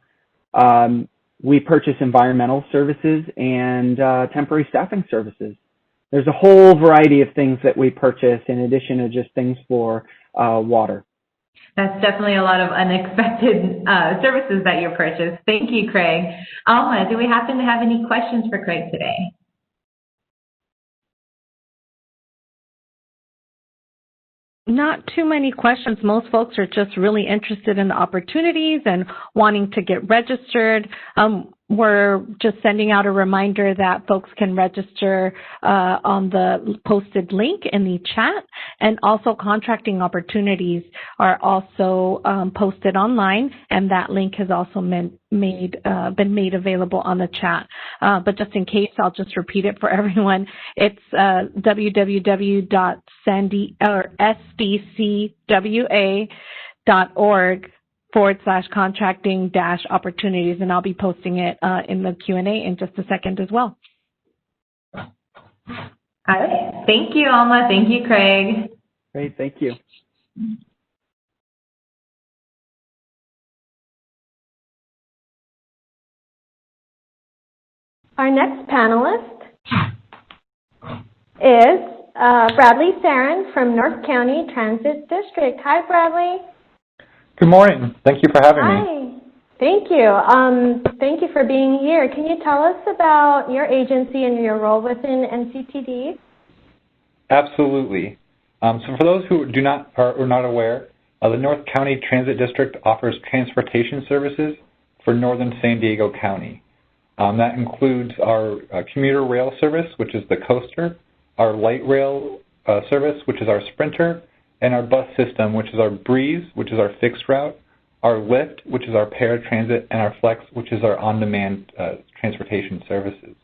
We purchase environmental services and temporary staffing services. There's a whole variety of things that we purchase in addition to just things for water. That's definitely a lot of unexpected services that you purchase. Thank you, Craig. Alma, do we happen to have any questions for Craig today? Not too many questions. Most folks are just really interested in the opportunities and wanting to get registered. We're just sending out a reminder that folks can register on the posted link in the chat, and also contracting opportunities are also posted online, and that link has also been made available on the chat. But just in case, I'll just repeat it for everyone. It's www.sdcwa.org/contracting-opportunities, and I'll be posting it in the Q&A in just a second as well. All right. Thank you, Alma. Thank you, Craig. Great. Thank you. Our next panelist is Bradley Sarin from North County Transit District. Hi, Bradley. Good morning. Thank you for having me. Hi. Thank you. Thank you for being here. Can you tell us about your agency and your role within Nctd? Absolutely. So for those who are not aware, the North County Transit District offers transportation services for northern San Diego County. That includes our commuter rail service, which is the Coaster, our light rail service, which is our Sprinter, and our bus system, which is our Breeze, which is our fixed route, our Lyft, which is our paratransit, and our Flex, which is our on-demand transportation services.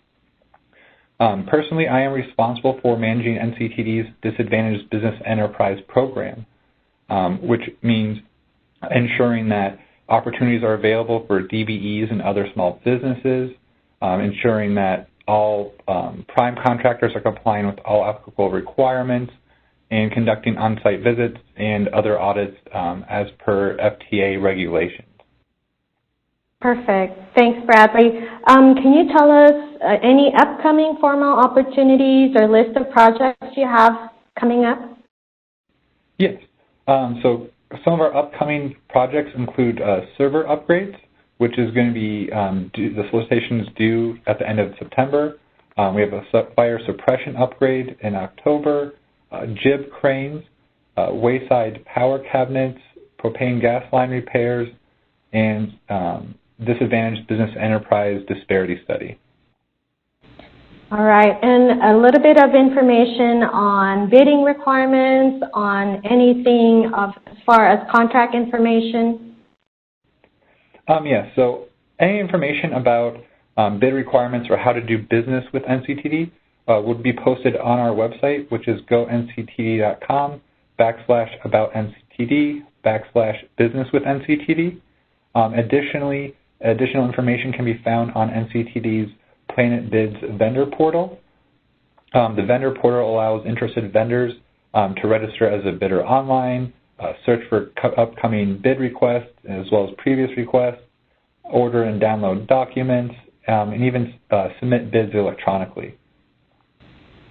Personally, I am responsible for managing NCTD's Disadvantaged Business Enterprise Program, which means ensuring that opportunities are available for DBEs and other small businesses, ensuring that all prime contractors are complying with all applicable requirements, and conducting on-site visits and other audits as per FTA regulations. Perfect. Thanks, Bradley. Can you tell us any upcoming formal opportunities or list of projects you have coming up? Yes. So some of our upcoming projects include server upgrades, which is going to be, the solicitation is due at the end of September. We have a fire suppression upgrade in October, jib cranes, wayside power cabinets, propane gas line repairs, and Disadvantaged Business Enterprise Disparity Study. All right, and a little bit of information on bidding requirements, on anything as far as contract information? Yes, so any information about bid requirements or how to do business with NCTD would be posted on our website, which is gonctd.com/about-nctd/business-with-nctd. Additionally, additional information can be found on NCTD's Planet Bids vendor portal. The vendor portal allows interested vendors to register as a bidder online, search for upcoming bid requests as well as previous requests, order and download documents, and even submit bids electronically.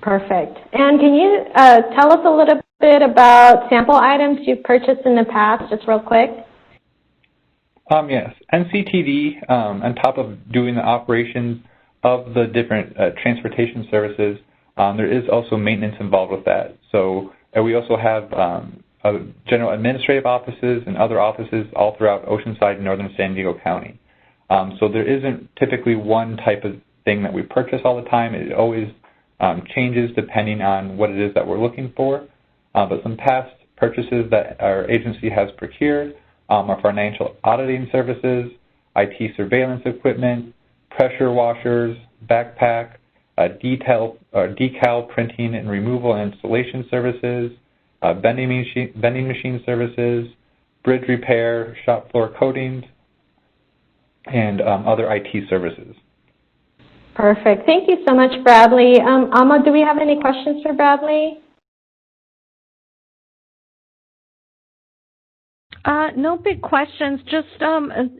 Perfect. And can you tell us a little bit about sample items you've purchased in the past, just real quick? Yes. NCTD, on top of doing the operations of the different transportation services, there is also maintenance involved with that. So we also have general administrative offices and other offices all throughout Oceanside and northern San Diego County. So there isn't typically one type of thing that we purchase all the time. It always changes depending on what it is that we're looking for. But some past purchases that our agency has procured are financial auditing services, IT surveillance equipment, pressure washers, backpack, decal printing and removal and installation services, vending machine services, bridge repair, shop floor coatings, and other IT services. Perfect. Thank you so much, Bradley. Alma, do we have any questions for Bradley? No big questions, just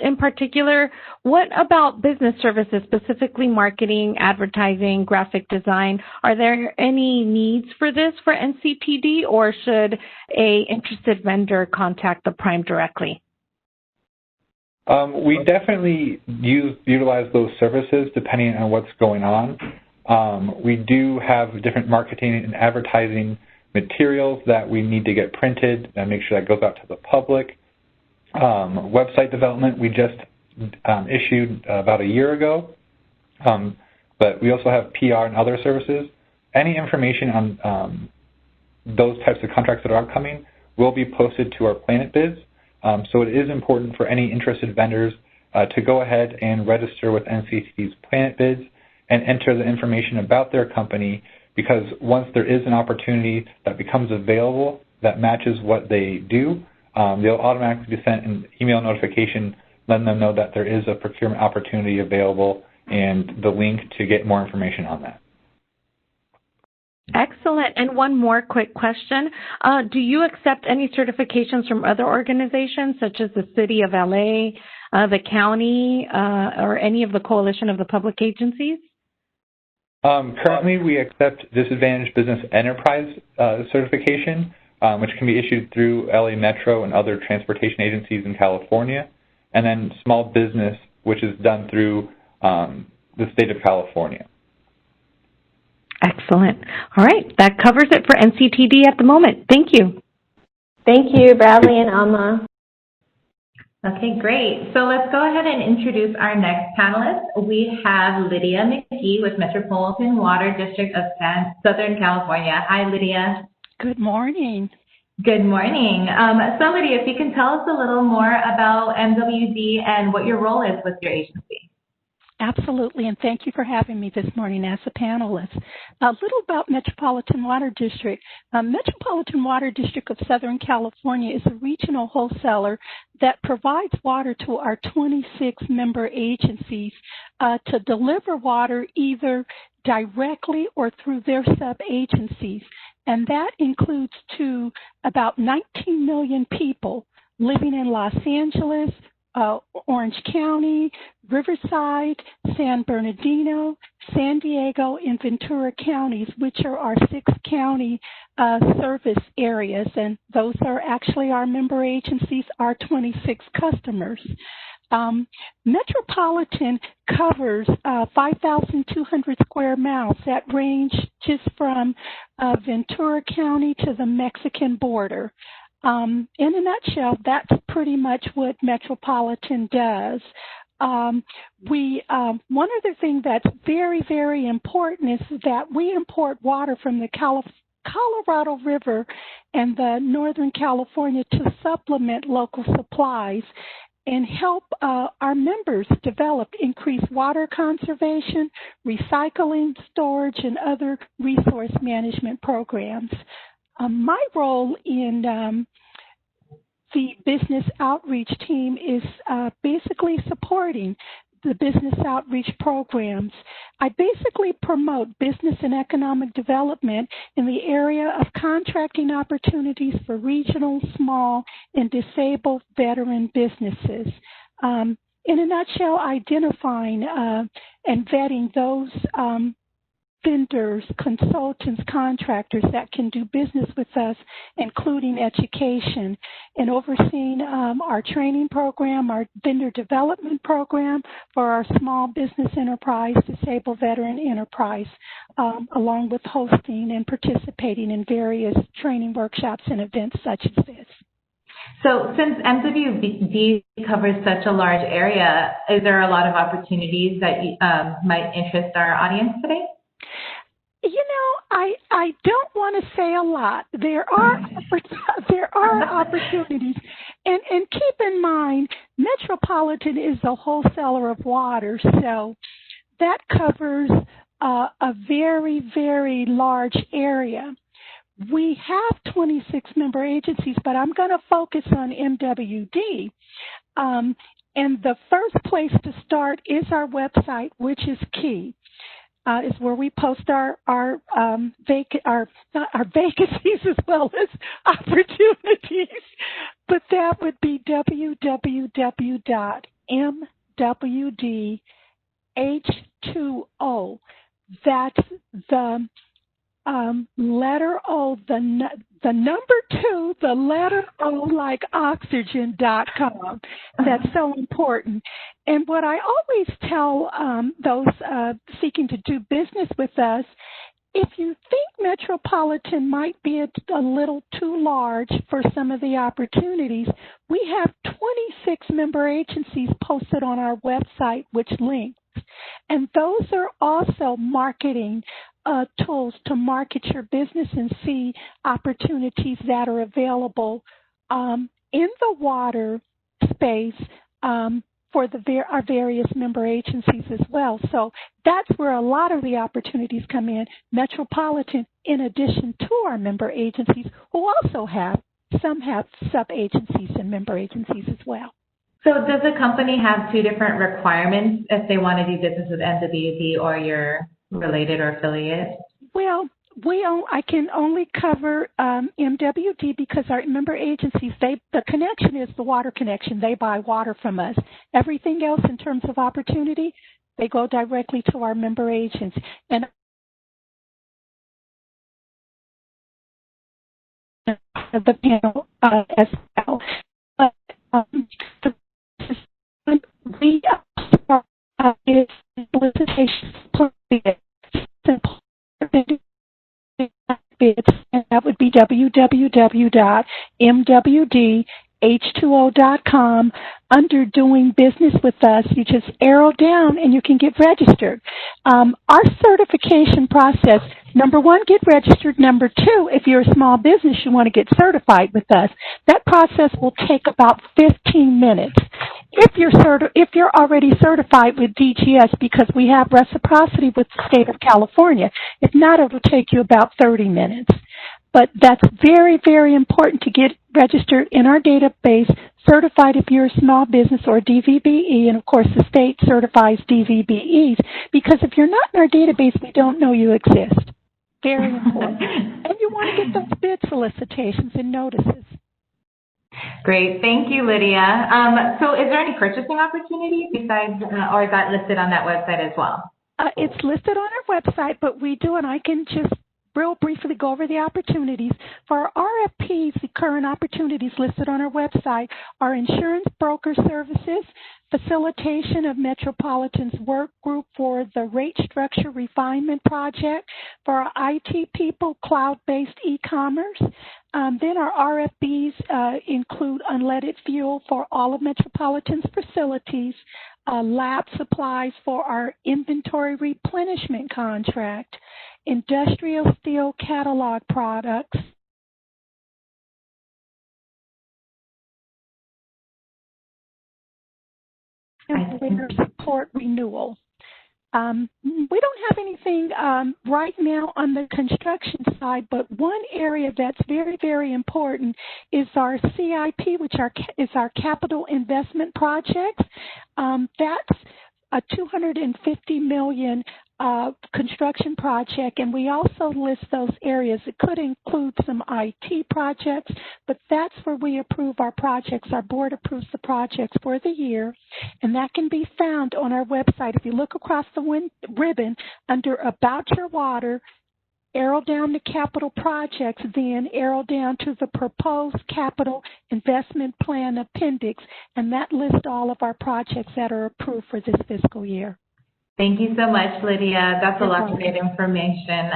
in particular, what about business services, specifically marketing, advertising, graphic design? Are there any needs for this for NCTD, or should a interested vendor contact the prime directly? We definitely utilize those services depending on what's going on. We do have different marketing and advertising materials that we need to get printed and make sure that goes out to the public. Website development we just issued about a year ago, but we also have PR and other services. Any information on those types of contracts that are upcoming will be posted to our Planet Bids. So it is important for any interested vendors to go ahead and register with NCTD's Planet Bids and enter the information about their company, because once there is an opportunity that becomes available that matches what they do, they'll automatically be sent an email notification letting them know that there is a procurement opportunity available and the link to get more information on that. Excellent. And one more quick question. Do you accept any certifications from other organizations such as the City of LA, the county, or any of the coalition of the public agencies? Currently, we accept Disadvantaged Business Enterprise certification, which can be issued through LA Metro and other transportation agencies in California, and then small business, which is done through the state of California. Excellent. All right, that covers it for NCTD at the moment. Thank you. Thank you, Bradley and Alma. Okay, great. So let's go ahead and introduce our next panelist. We have Lydia Mckee with Metropolitan Water District of Southern California. Hi, Lydia. Good morning. Good morning. So Lydia, if you can tell us a little more about MWD and what your role is with your agency. Absolutely, and thank you for having me this morning as a panelist. A little about Metropolitan Water District. Metropolitan Water District of Southern California is a regional wholesaler that provides water to our 26 member agencies to deliver water either directly or through their sub-agencies. And that includes to about 19 million people living in Los Angeles, Orange County, Riverside, San Bernardino, San Diego, and Ventura counties, which are our 6 county service areas. And those are actually our member agencies, our 26 customers. Metropolitan covers 5,200 square miles that range just from Ventura County to the Mexican border. In a nutshell, that's pretty much what Metropolitan does. One other thing that's very, very important is that we import water from the Colorado River and the Northern California to supplement local supplies and help our members develop increased water conservation, recycling, storage, and other resource management programs. My role in the business outreach team is basically supporting the business outreach programs. I basically promote business and economic development in the area of contracting opportunities for regional, small, and disabled veteran businesses. In a nutshell, identifying and vetting those vendors, consultants, contractors that can do business with us, including education, and overseeing our training program, our vendor development program for our small business enterprise, disabled veteran enterprise, along with hosting and participating in various training workshops and events such as this. So since MWD covers such a large area, is there a lot of opportunities that might interest our audience today? You know, I don't want to say a lot. There are opportunities, and keep in mind, Metropolitan is a wholesaler of water, so that covers a very, very large area. We have 26 member agencies, but I'm going to focus on MWD. And the first place to start is our website, which is key. Is where we post our vacancies as well as opportunities. But that would be www.mwdh2o. That's the letter O, the number 2, the letter O like oxygen.com. That's so important. And what I always tell those seeking to do business with us, if you think Metropolitan might be a little too large for some of the opportunities, we have 26 member agencies posted on our website, which links. And those are also marketing tools to market your business and see opportunities that are available in the water space for our various member agencies as well. So that's where a lot of the opportunities come in. Metropolitan, in addition to our member agencies, who also have sub-agencies and member agencies as well. So does a company have 2 different requirements if they want to do business with MWD or your related or affiliate? Well, I can only cover MWD because our member agencies, the connection is the water connection. They buy water from us. Everything else in terms of opportunity, they go directly to our member agents. And the panel as well. But we is solicitation and that would be www.mwd H2O.com. Under doing business with us, you just arrow down and you can get registered. Our certification process, number one, get registered. Number two, if you're a small business, you want to get certified with us. That process will take about 15 minutes. If you're already certified with DGS, because we have reciprocity with the state of California. If not, it'll take you about 30 minutes. But that's very, very important to get registered in our database, certified if you're a small business or DVBE, and of course the state certifies DVBEs, because if you're not in our database, we don't know you exist. Very important. And you want to get those bid solicitations and notices. Great. Thank you, Lydia. So is there any purchasing opportunities besides, or is that listed on that website as well? It's listed on our website, but we do, and I can just real briefly go over the opportunities. For our RFPs, the current opportunities listed on our website are insurance broker services, facilitation of Metropolitan's work group for the rate structure refinement project, for our IT people, cloud-based e-commerce. Then our RFBs include unleaded fuel for all of Metropolitan's facilities, lab supplies for our inventory replenishment contract, industrial steel catalog products, and support renewal. We don't have anything right now on the construction side, but one area that's very, very important is our CIP, which is our capital investment projects. That's a $250 million construction project, and we also list those areas. It could include some IT projects, but that's where we approve our projects. Our board approves the projects for the year, and that can be found on our website. If you look across the ribbon under About Your Water, arrow down to capital projects, then arrow down to the proposed capital investment plan appendix, and that lists all of our projects that are approved for this fiscal year. Thank you so much, Lydia. That's a lot of great information.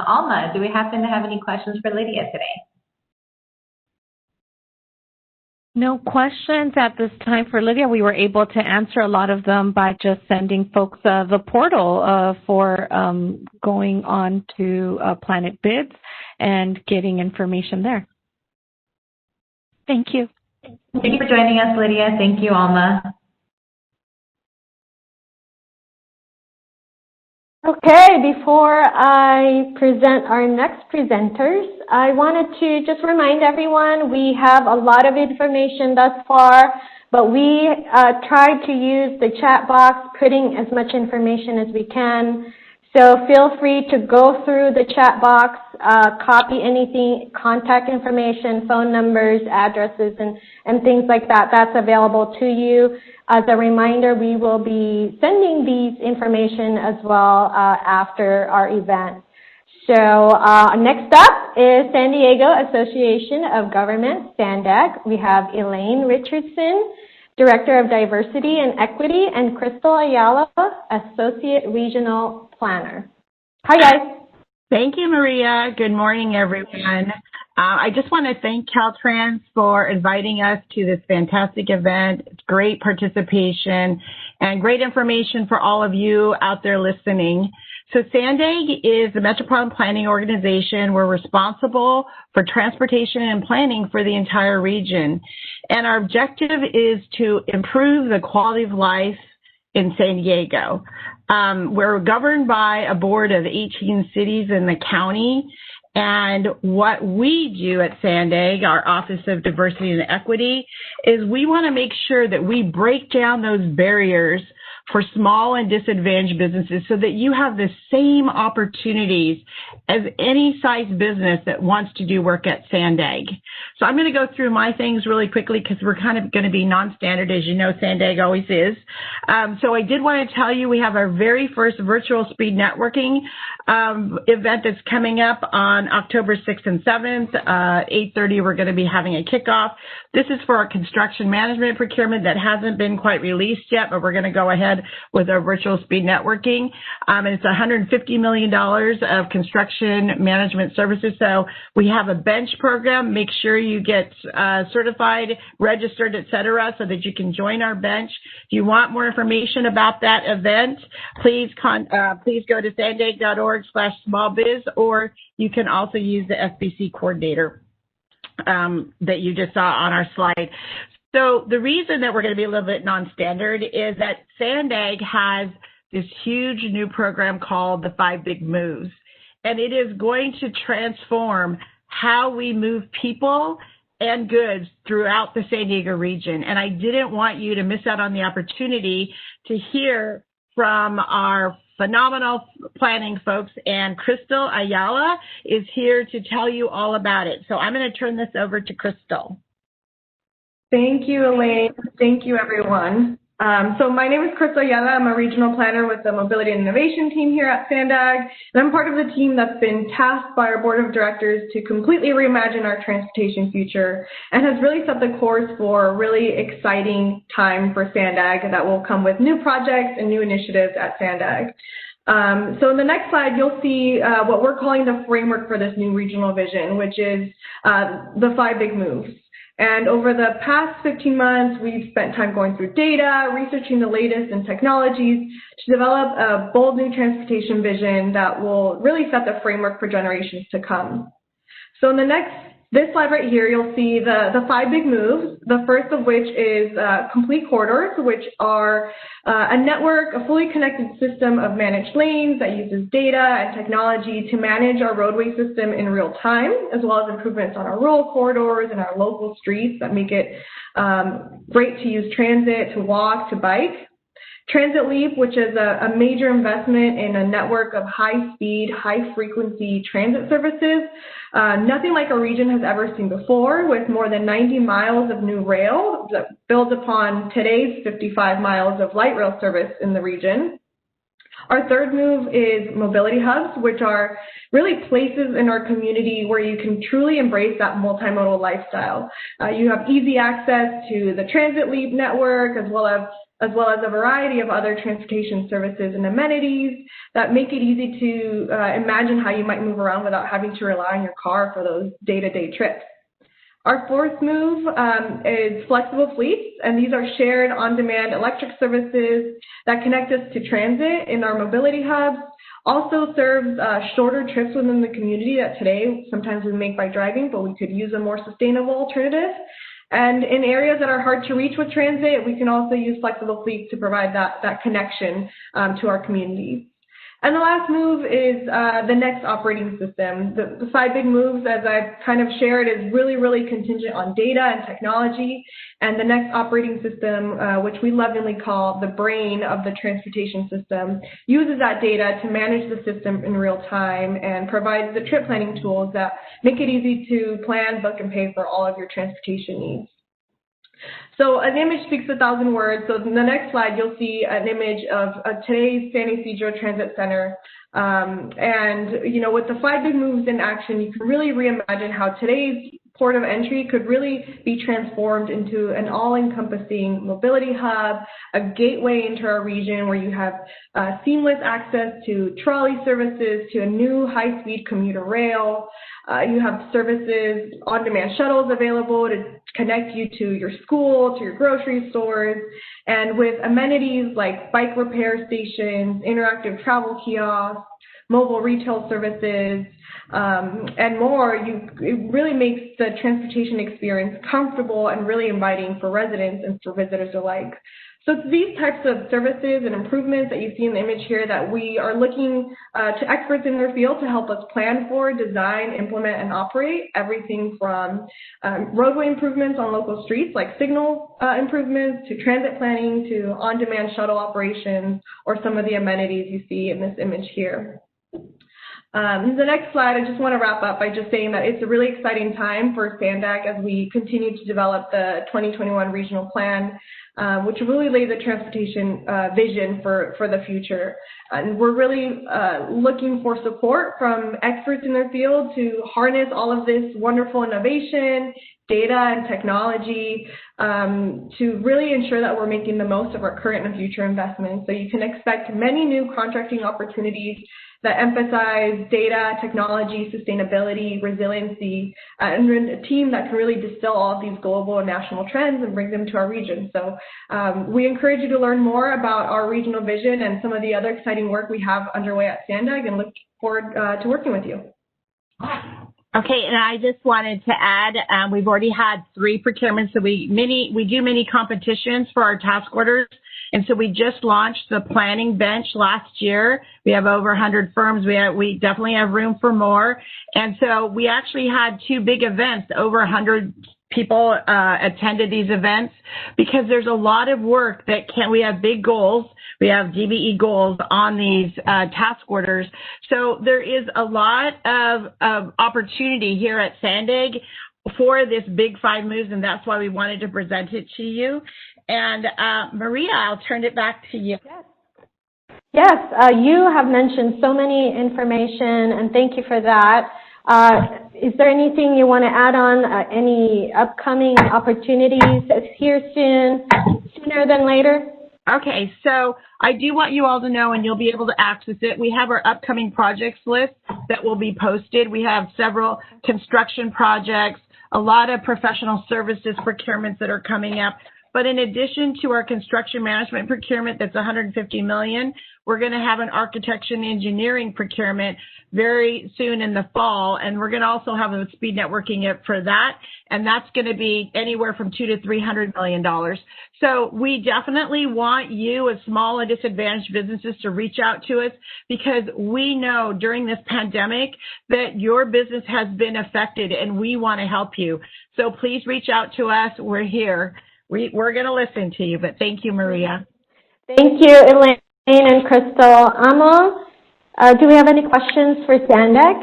Alma, do we happen to have any questions for Lydia today? No questions at this time for Lydia. We were able to answer a lot of them by just sending folks the portal for going on to Planet Bids and getting information there. Thank you. Thank you for joining us, Lydia. Thank you, Alma. Okay, before I present our next presenters, I wanted to just remind everyone we have a lot of information thus far, but we tried to use the chat box, putting as much information as we can. So feel free to go through the chat box, copy anything, contact information, phone numbers, addresses, and things like that. That's available to you. As a reminder, we will be sending these information as well after our event. So next up is San Diego Association of Government, Spandec. We have Elaine Richardson, Director of Diversity and Equity, and Crystal Ayala, Associate Regional Planner. Hi, guys. Thank you, Maria. Good morning, everyone. I just want to thank Caltrans for inviting us to this fantastic event. It's great participation and great information for all of you out there listening. So Spandec is the Metropolitan Planning Organization. We're responsible for transportation and planning for the entire region. And our objective is to improve the quality of life in San Diego. We're governed by a board of 18 cities in the county. And what we do at Spandec, our Office of Diversity and Equity, is we want to make sure that we break down those barriers for small and disadvantaged businesses so that you have the same opportunities as any size business that wants to do work at Spandec. So I'm going to go through my things really quickly because we're kind of going to be non-standard, as you know, Spandec always is. So I did want to tell you we have our very first virtual speed networking event that's coming up on October 6th and 7th. 8:30, we're going to be having a kickoff. This is for our construction management procurement that hasn't been quite released yet, but we're going to go ahead had with our virtual speed networking. And it's $150 million of construction management services. So we have a bench program. Make sure you get certified, registered, et cetera, so that you can join our bench. If you want more information about that event, please go to spandec.org/smallbiz, or you can also use the SBC coordinator that you just saw on our slide. So the reason that we're going to be a little bit non-standard is that Spandec has this huge new program called the 5 Big Moves, and it is going to transform how we move people and goods throughout the San Diego region. And I didn't want you to miss out on the opportunity to hear from our phenomenal planning folks, and Crystal Ayala is here to tell you all about it. So I'm going to turn this over to Crystal. Thank you, Elaine. Thank you, everyone. So my name is Crystal Ayala. I'm a regional planner with the Mobility and Innovation team here at Spandec, and I'm part of the team that's been tasked by our board of directors to completely reimagine our transportation future and has really set the course for a really exciting time for Spandec that will come with new projects and new initiatives at Spandec. So in the next slide, you'll see what we're calling the framework for this new regional vision, which is the 5 big moves. And over the past 15 months, we've spent time going through data, researching the latest in technologies to develop a bold new transportation vision that will really set the framework for generations to come. So in this slide right here, you'll see the 5 big moves, the first of which is complete corridors, which are a fully connected system of managed lanes that uses data and technology to manage our roadway system in real time, as well as improvements on our rural corridors and our local streets that make it great to use transit, to walk, to bike. Transit Leap, which is a major investment in a network of high-speed, high-frequency transit services. Nothing like our region has ever seen before, with more than 90 miles of new rail that builds upon today's 55 miles of light rail service in the region. Our third move is mobility hubs, which are really places in our community where you can truly embrace that multimodal lifestyle. You have easy access to the Transit Leap network, as well as a variety of other transportation services and amenities that make it easy to imagine how you might move around without having to rely on your car for those day-to-day trips. Our fourth move is flexible fleets, and these are shared on-demand electric services that connect us to transit in our mobility hubs. Also serves shorter trips within the community that today sometimes we make by driving, but we could use a more sustainable alternative. And in areas that are hard to reach with transit, we can also use flexible fleets to provide that connection to our communities. And the last move is the next operating system. The 5 big moves, as I've kind of shared, is really, really contingent on data and technology. And the next operating system, which we lovingly call the brain of the transportation system, uses that data to manage the system in real time and provides the trip planning tools that make it easy to plan, book, and pay for all of your transportation needs. So an image speaks 1,000 words. So in the next slide, you'll see an image of today's San Ysidro Transit Center. And, you know, with the 5 big moves in action, you can really reimagine how today's port of entry could really be transformed into an all-encompassing mobility hub, a gateway into our region where you have seamless access to trolley services, to a new high-speed commuter rail. You have services, on-demand shuttles available to connect you to your school, to your grocery stores, and with amenities like bike repair stations, interactive travel kiosks, mobile retail services, and more, it really makes the transportation experience comfortable and really inviting for residents and for visitors alike. So it's these types of services and improvements that you see in the image here that we are looking to experts in their field to help us plan for, design, implement, and operate everything from roadway improvements on local streets like signal improvements to transit planning to on-demand shuttle operations or some of the amenities you see in this image here. The next slide, I just want to wrap up by just saying that it's a really exciting time for Spandec as we continue to develop the 2021 regional plan. which really lay the transportation vision for the future. And we're really looking for support from experts in their field to harness all of this wonderful innovation, data, and technology to really ensure that we're making the most of our current and future investments. So you can expect many new contracting opportunities that emphasize data, technology, sustainability, resiliency, and a team that can really distill all of these global and national trends and bring them to our region. So we encourage you to learn more about our regional vision and some of the other exciting work we have underway at Spandec, and look forward to working with you. Okay, and I just wanted to add, we've already had 3 procurements. So we do mini competitions for our task orders. And so we just launched the planning bench last year. We have over 100 firms. We definitely have room for more. And so we actually had 2 big events. Over 100 people attended these events because there's a lot of work we have big goals. We have DBE goals on these task orders. So there is a lot of opportunity here at Spandec for this big 5 moves, and that's why we wanted to present it to you. And Maria, I'll turn it back to you. Yes, you have mentioned so many information, and thank you for that. Is there anything you want to add on, any upcoming opportunities here sooner than later? Okay, so I do want you all to know, and you'll be able to access it. We have our upcoming projects list that will be posted. We have several construction projects, a lot of professional services procurements that are coming up. But in addition to our construction management procurement that's $150 million, we're going to have an architecture and engineering procurement very soon in the fall, and we're going to also have a speed networking for that, and that's going to be anywhere from $200 to $300 million. So we definitely want you, as small and disadvantaged businesses, to reach out to us, because we know during this pandemic that your business has been affected, and we want to help you. So please reach out to us. We're here. We're going to listen to you, but thank you, Maria. Thank you, Elaine and Crystal. Amo, do we have any questions for Spandec?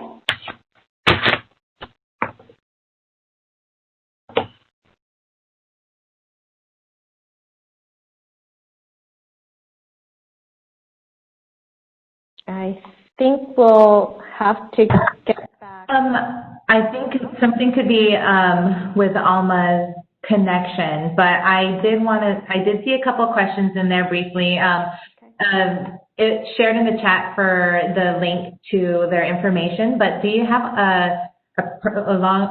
I think we'll have to get back. I think something could be with Alma's connection, but I did see a couple of questions in there briefly. It shared in the chat for the link to their information, but do you have a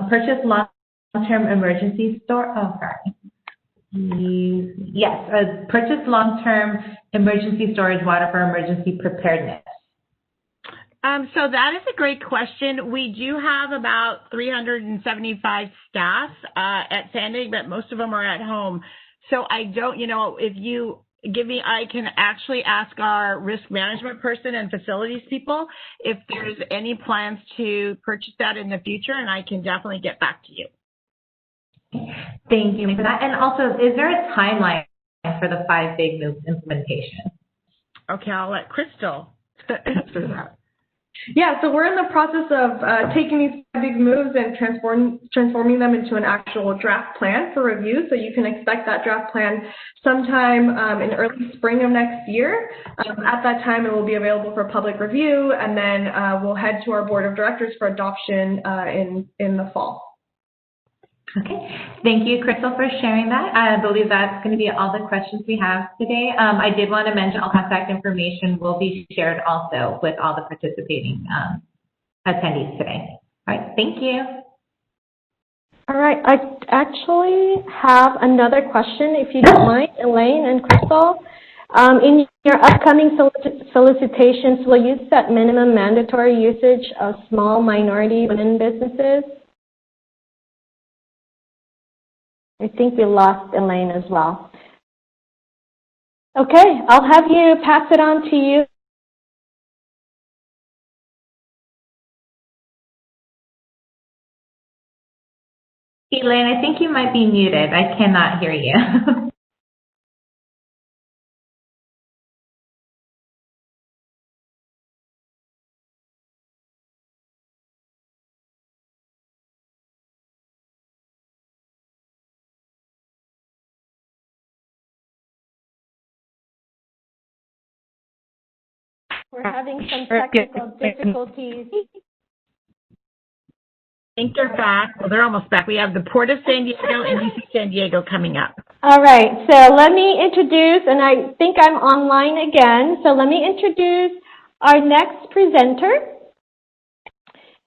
purchase long-term emergency store? Oh, sorry. Yes, a purchase long-term emergency storage water for emergency preparedness. So that is a great question. We do have about 375 staff at Spandec, but most of them are at home. So I don't, if you give me, I can actually ask our risk management person and facilities people if there's any plans to purchase that in the future, and I can definitely get back to you. Thank you for that. And also, is there a timeline for the 5 big moves implementation? Okay, I'll let Crystal answer that. Yeah, so we're in the process of taking these big moves and transforming them into an actual draft plan for review. So you can expect that draft plan sometime in early spring of next year. At that time, it will be available for public review, and then we'll head to our board of directors for adoption in the fall. Okay. Thank you, Crystal, for sharing that. I believe that's going to be all the questions we have today. I did want to mention all contact information will be shared also with all the participating attendees today. All right. Thank you. All right. I actually have another question, if you don't mind, Elaine and Crystal. In your upcoming solicitations, will you set minimum mandatory usage of small minority women businesses? I think we lost Elaine as well. Okay, I'll have you pass it on to you. Elaine, I think you might be muted. I cannot hear you. We're having some technical difficulties. I think they're back. Well, they're almost back. We have the Port of San Diego and UC San Diego coming up. All right, so let me introduce, and I think I'm online again, so let me introduce our next presenter.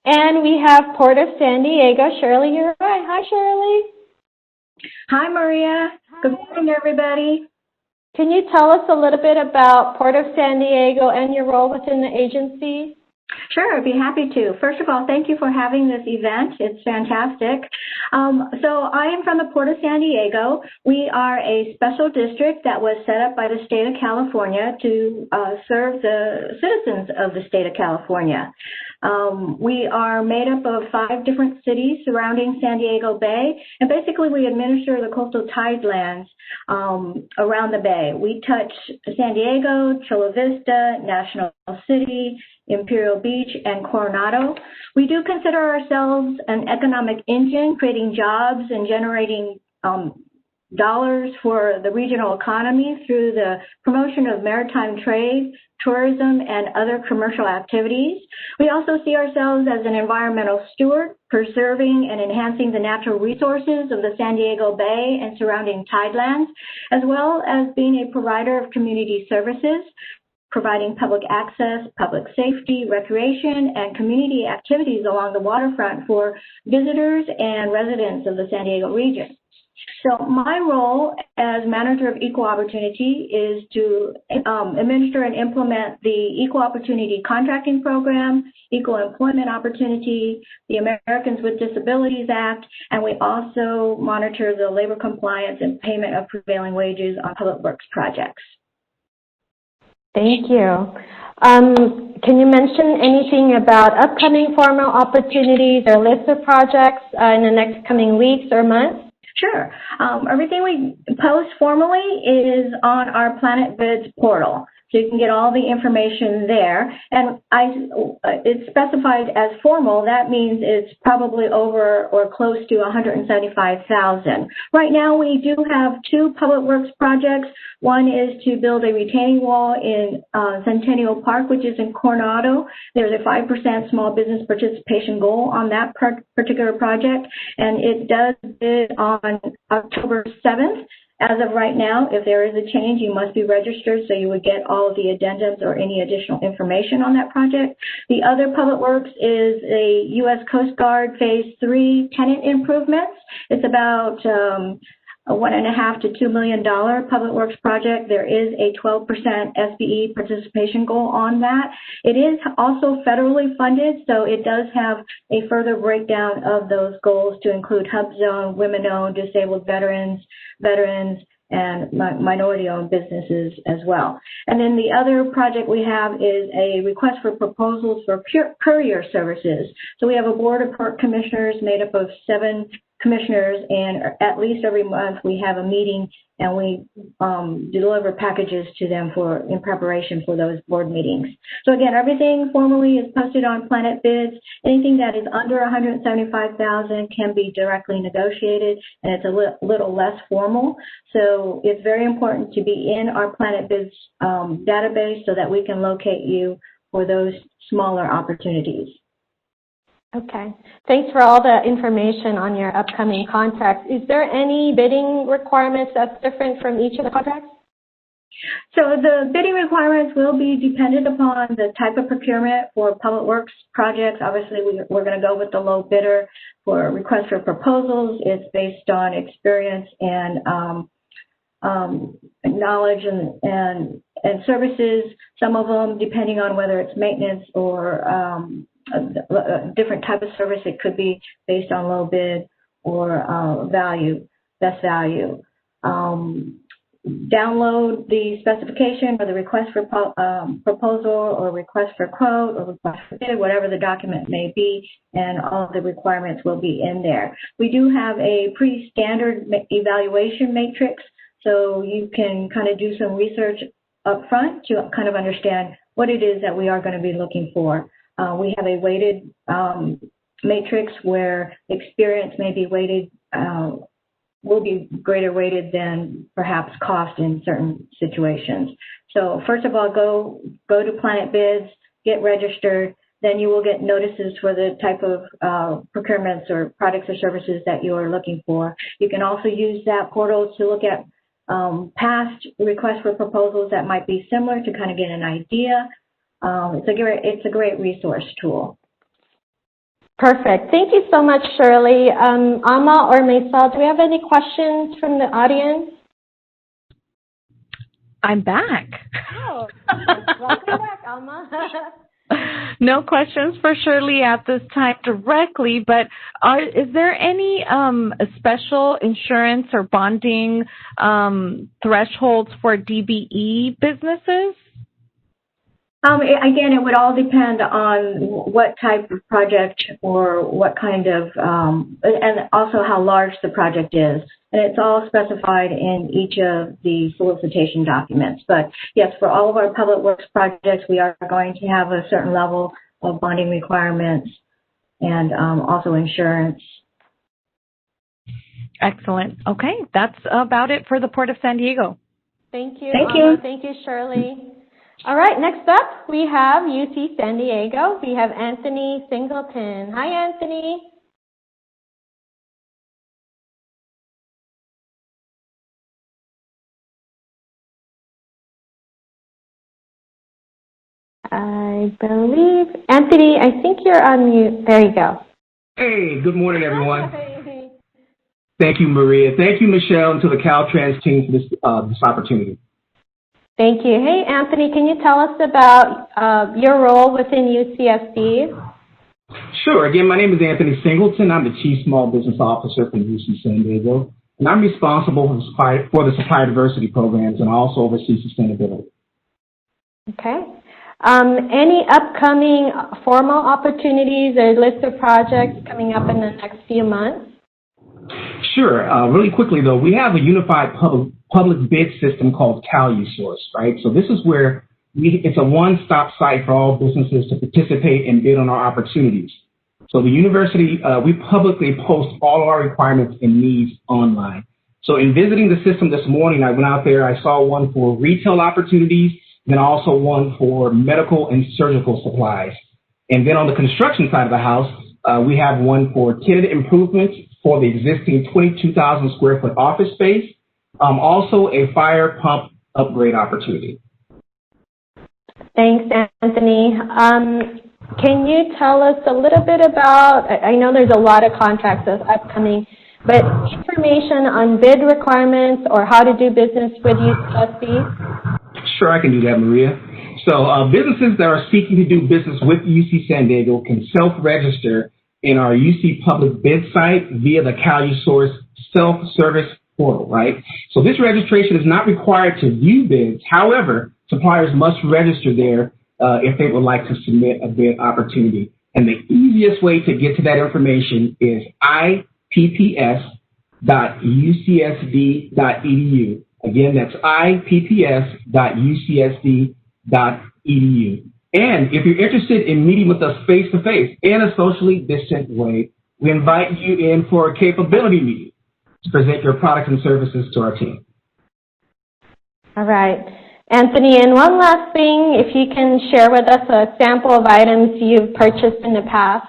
And we have Port of San Diego, Shirley, you're right. Hi, Shirley. Hi, Maria. Hi. Good morning, everybody. Can you tell us a little bit about Port of San Diego and your role within the agency? Sure, I'd be happy to. First of all, thank you for having this event. It's fantastic. So I am from the Port of San Diego. We are a special district that was set up by the state of California to serve the citizens of the state of California. We are made up of 5 different cities surrounding San Diego Bay, and basically we administer the coastal tidelands around the bay. We touch San Diego, Chula Vista, National City, Imperial Beach, and Coronado. We do consider ourselves an economic engine, creating jobs and generating dollars for the regional economy through the promotion of maritime trade, tourism, and other commercial activities. We also see ourselves as an environmental steward, preserving and enhancing the natural resources of the San Diego Bay and surrounding tidelands, as well as being a provider of community services, providing public access, public safety, recreation, and community activities along the waterfront for visitors and residents of the San Diego region. So my role as manager of equal opportunity is to administer and implement the Equal Opportunity Contracting Program, Equal Employment Opportunity, the Americans with Disabilities Act, and we also monitor the labor compliance and payment of prevailing wages on public works projects. Thank you. Can you mention anything about upcoming formal opportunities or list of projects in the next coming weeks or months? Sure. Everything we post formally is on our Planet Bids portal. So you can get all the information there. And it's specified as formal. That means it's probably over or close to $175,000. Right now, we do have 2 public works projects. One is to build a retaining wall in Centennial Park, which is in Coronado. There's a 5% small business participation goal on that particular project, and it does bid on October 7th. As of right now, if there is a change, you must be registered, so you would get all of the addendums or any additional information on that project. The other public works is a U.S. Coast Guard Phase 3 tenant improvements. It's about a $1.5 to $2 million public works project. There is a 12% SBE participation goal on that. It is also federally funded, so it does have a further breakdown of those goals to include hub zone, women-owned, disabled veterans, and minority-owned businesses as well. And then the other project we have is a request for proposals for courier services. So we have a board of port commissioners made up of 7 commissioners, and at least every month we have a meeting and we deliver packages to them in preparation for those board meetings. So again, everything formally is posted on Planet Bids. Anything that is under $175,000 can be directly negotiated, and it's a little less formal. So it's very important to be in our Planet Bids database so that we can locate you for those smaller opportunities. Okay. Thanks for all the information on your upcoming contracts. Is there any bidding requirements that's different from each of the contracts? So the bidding requirements will be dependent upon the type of procurement. For public works projects, obviously we're going to go with the low bidder. For request for proposals, it's based on experience and knowledge and services. Some of them, depending on whether it's maintenance or a different type of service, it could be based on low bid or best value. Download the specification or the request for proposal or request for quote or request for bid, whatever the document may be, and all of the requirements will be in there. We do have a pretty standard evaluation matrix, so you can kind of do some research up front to kind of understand what it is that we are going to be looking for. We have a weighted matrix where experience may be weighted will be greater weighted than perhaps cost in certain situations. So first of all, go to Planet Bids, get registered, then you will get notices for the type of procurements or products or services that you are looking for. You can also use that portal to look at past requests for proposals that might be similar to kind of get an idea. It's a great resource tool. Perfect. Thank you so much, Shirley. Alma or Maisel, do we have any questions from the audience? I'm back. Oh, welcome back, Alma. No questions for Shirley at this time directly, but is there any special insurance or bonding thresholds for DBE businesses? Again, it would all depend on what type of project or what kind of, and also how large the project is. And it's all specified in each of the solicitation documents. But yes, for all of our public works projects, we are going to have a certain level of bonding requirements and also insurance. Excellent. Okay, that's about it for the Port of San Diego. Thank you. Thank you. Thank you, Shirley. All right, next up, we have UC San Diego. We have Anthony Singleton. Hi, Anthony. I believe, Anthony, I think you're on mute. There you go. Hey, good morning, everyone. Thank you, Maria. Thank you, Michelle, and to the Caltrans team for this opportunity. Thank you. Hey, Anthony, can you tell us about your role within UCSD? Sure. Again, my name is Anthony Singleton. I'm the Chief Small Business Officer for UC San Diego, and I'm responsible for the supplier diversity programs, and I also oversee sustainability. Okay. Any upcoming formal opportunities or list of projects coming up in the next few months? Sure. Really quickly, though, we have a unified public bid system called CalUsource, right? So this is where it's a one-stop site for all businesses to participate and bid on our opportunities. So the university, we publicly post all of our requirements and needs online. So in visiting the system this morning, I went out there, I saw one for retail opportunities, then also one for medical and surgical supplies. And then on the construction side of the house, we have one for tenant improvements for the existing 22,000 square foot office space, also a fire pump upgrade opportunity. Thanks, Anthony. Can you tell us a little bit about, I know there's a lot of contracts that's upcoming, but information on bid requirements or how to do business with UCSD? Sure, I can do that, Maria. So businesses that are seeking to do business with UC San Diego can self-register in our UC public bid site via the CalUsource self-service portal, right? So this registration is not required to view bids. However, suppliers must register there if they would like to submit a bid opportunity. And the easiest way to get to that information is ipps.ucsd.edu. Again, that's ipps.ucsd.edu. And if you're interested in meeting with us face-to-face in a socially distant way, we invite you in for a capability meeting to present your products and services to our team. All right. Anthony, and one last thing, if you can share with us a sample of items you've purchased in the past.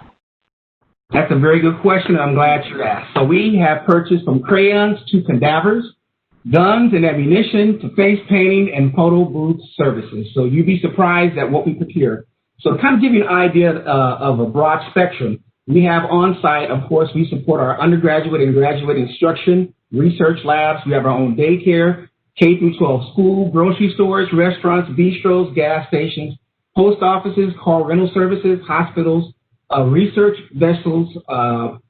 That's a very good question, and I'm glad you asked. So we have purchased from crayons to cadavers, guns and ammunition to face painting and photo booth services. So you'd be surprised at what we procure. So to kind of give you an idea of a broad spectrum, we have on site, of course, we support our undergraduate and graduate instruction, research labs. We have our own daycare, K through 12 school, grocery stores, restaurants, bistros, gas stations, post offices, car rental services, hospitals, research vessels,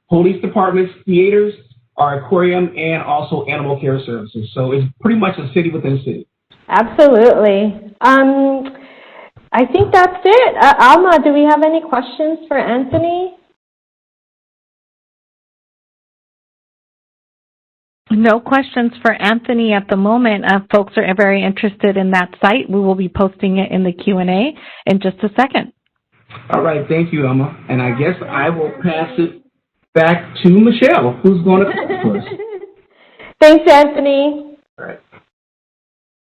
police departments, theaters, our aquarium, and also animal care services. So it's pretty much a city within a city. Absolutely. I think that's it. Alma, do we have any questions for Anthony? No questions for Anthony at the moment. Folks are very interested in that site. We will be posting it in the Q&A in just a second. All right. Thank you, Alma. And I guess I will pass it back to Michelle, who's going to talk first. Thanks, Anthony. All right.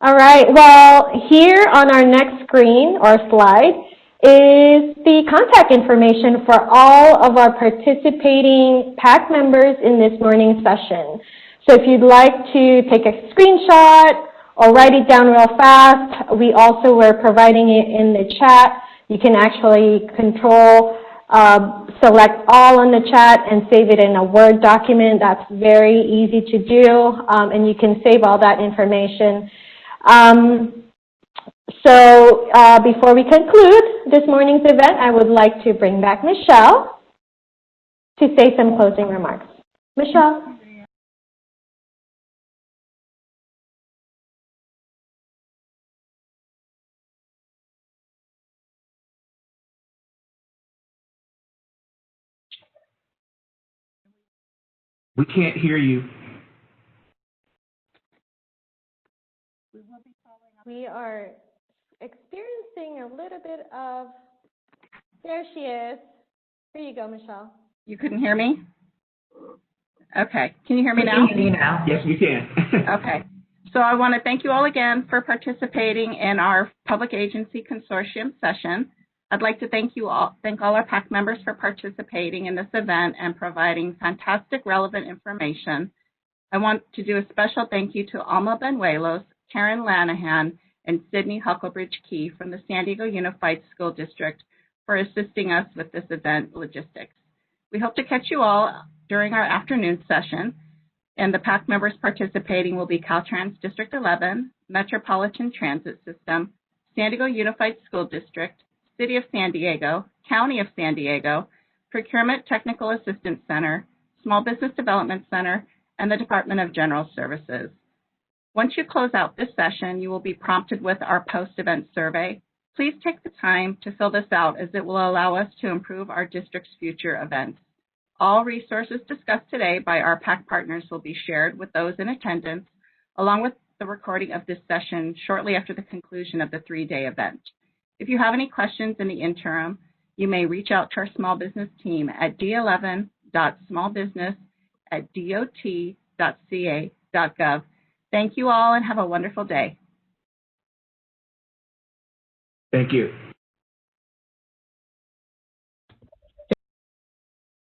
All right, well, here on our next screen or slide is the contact information for all of our participating PAC members in this morning's session. So if you'd like to take a screenshot or write it down real fast, we also were providing it in the chat. You can actually select all on the chat and save it in a Word document. That's very easy to do, and you can save all that information. Before we conclude this morning's event, I would like to bring back Michelle to say some closing remarks. Michelle. We can't hear you. We are experiencing a little bit of, there she is. Here you go, Michelle. You couldn't hear me? Okay. Can you hear me now? Yes, we can. Okay. So I want to thank you all again for participating in our Public Agency Consortium session. I'd like to thank all our PAC members for participating in this event and providing fantastic relevant information. I want to do a special thank you to Alma Benuelos, Karen Lanahan, and Sydney Hucklebridge-Key from the San Diego Unified School District for assisting us with this event logistics. We hope to catch you all during our afternoon session, and the PAC members participating will be Caltrans District 11, Metropolitan Transit System, San Diego Unified School District, City of San Diego, County of San Diego, Procurement Technical Assistance Center, Small Business Development Center, and the Department of General Services. Once you close out this session, you will be prompted with our post-event survey. Please take the time to fill this out as it will allow us to improve our district's future events. All resources discussed today by our PAC partners will be shared with those in attendance, along with the recording of this session shortly after the conclusion of the 3-day event. If you have any questions in the interim, you may reach out to our small business team at d11.smallbusiness@dot.ca.gov. Thank you all and have a wonderful day. Thank you.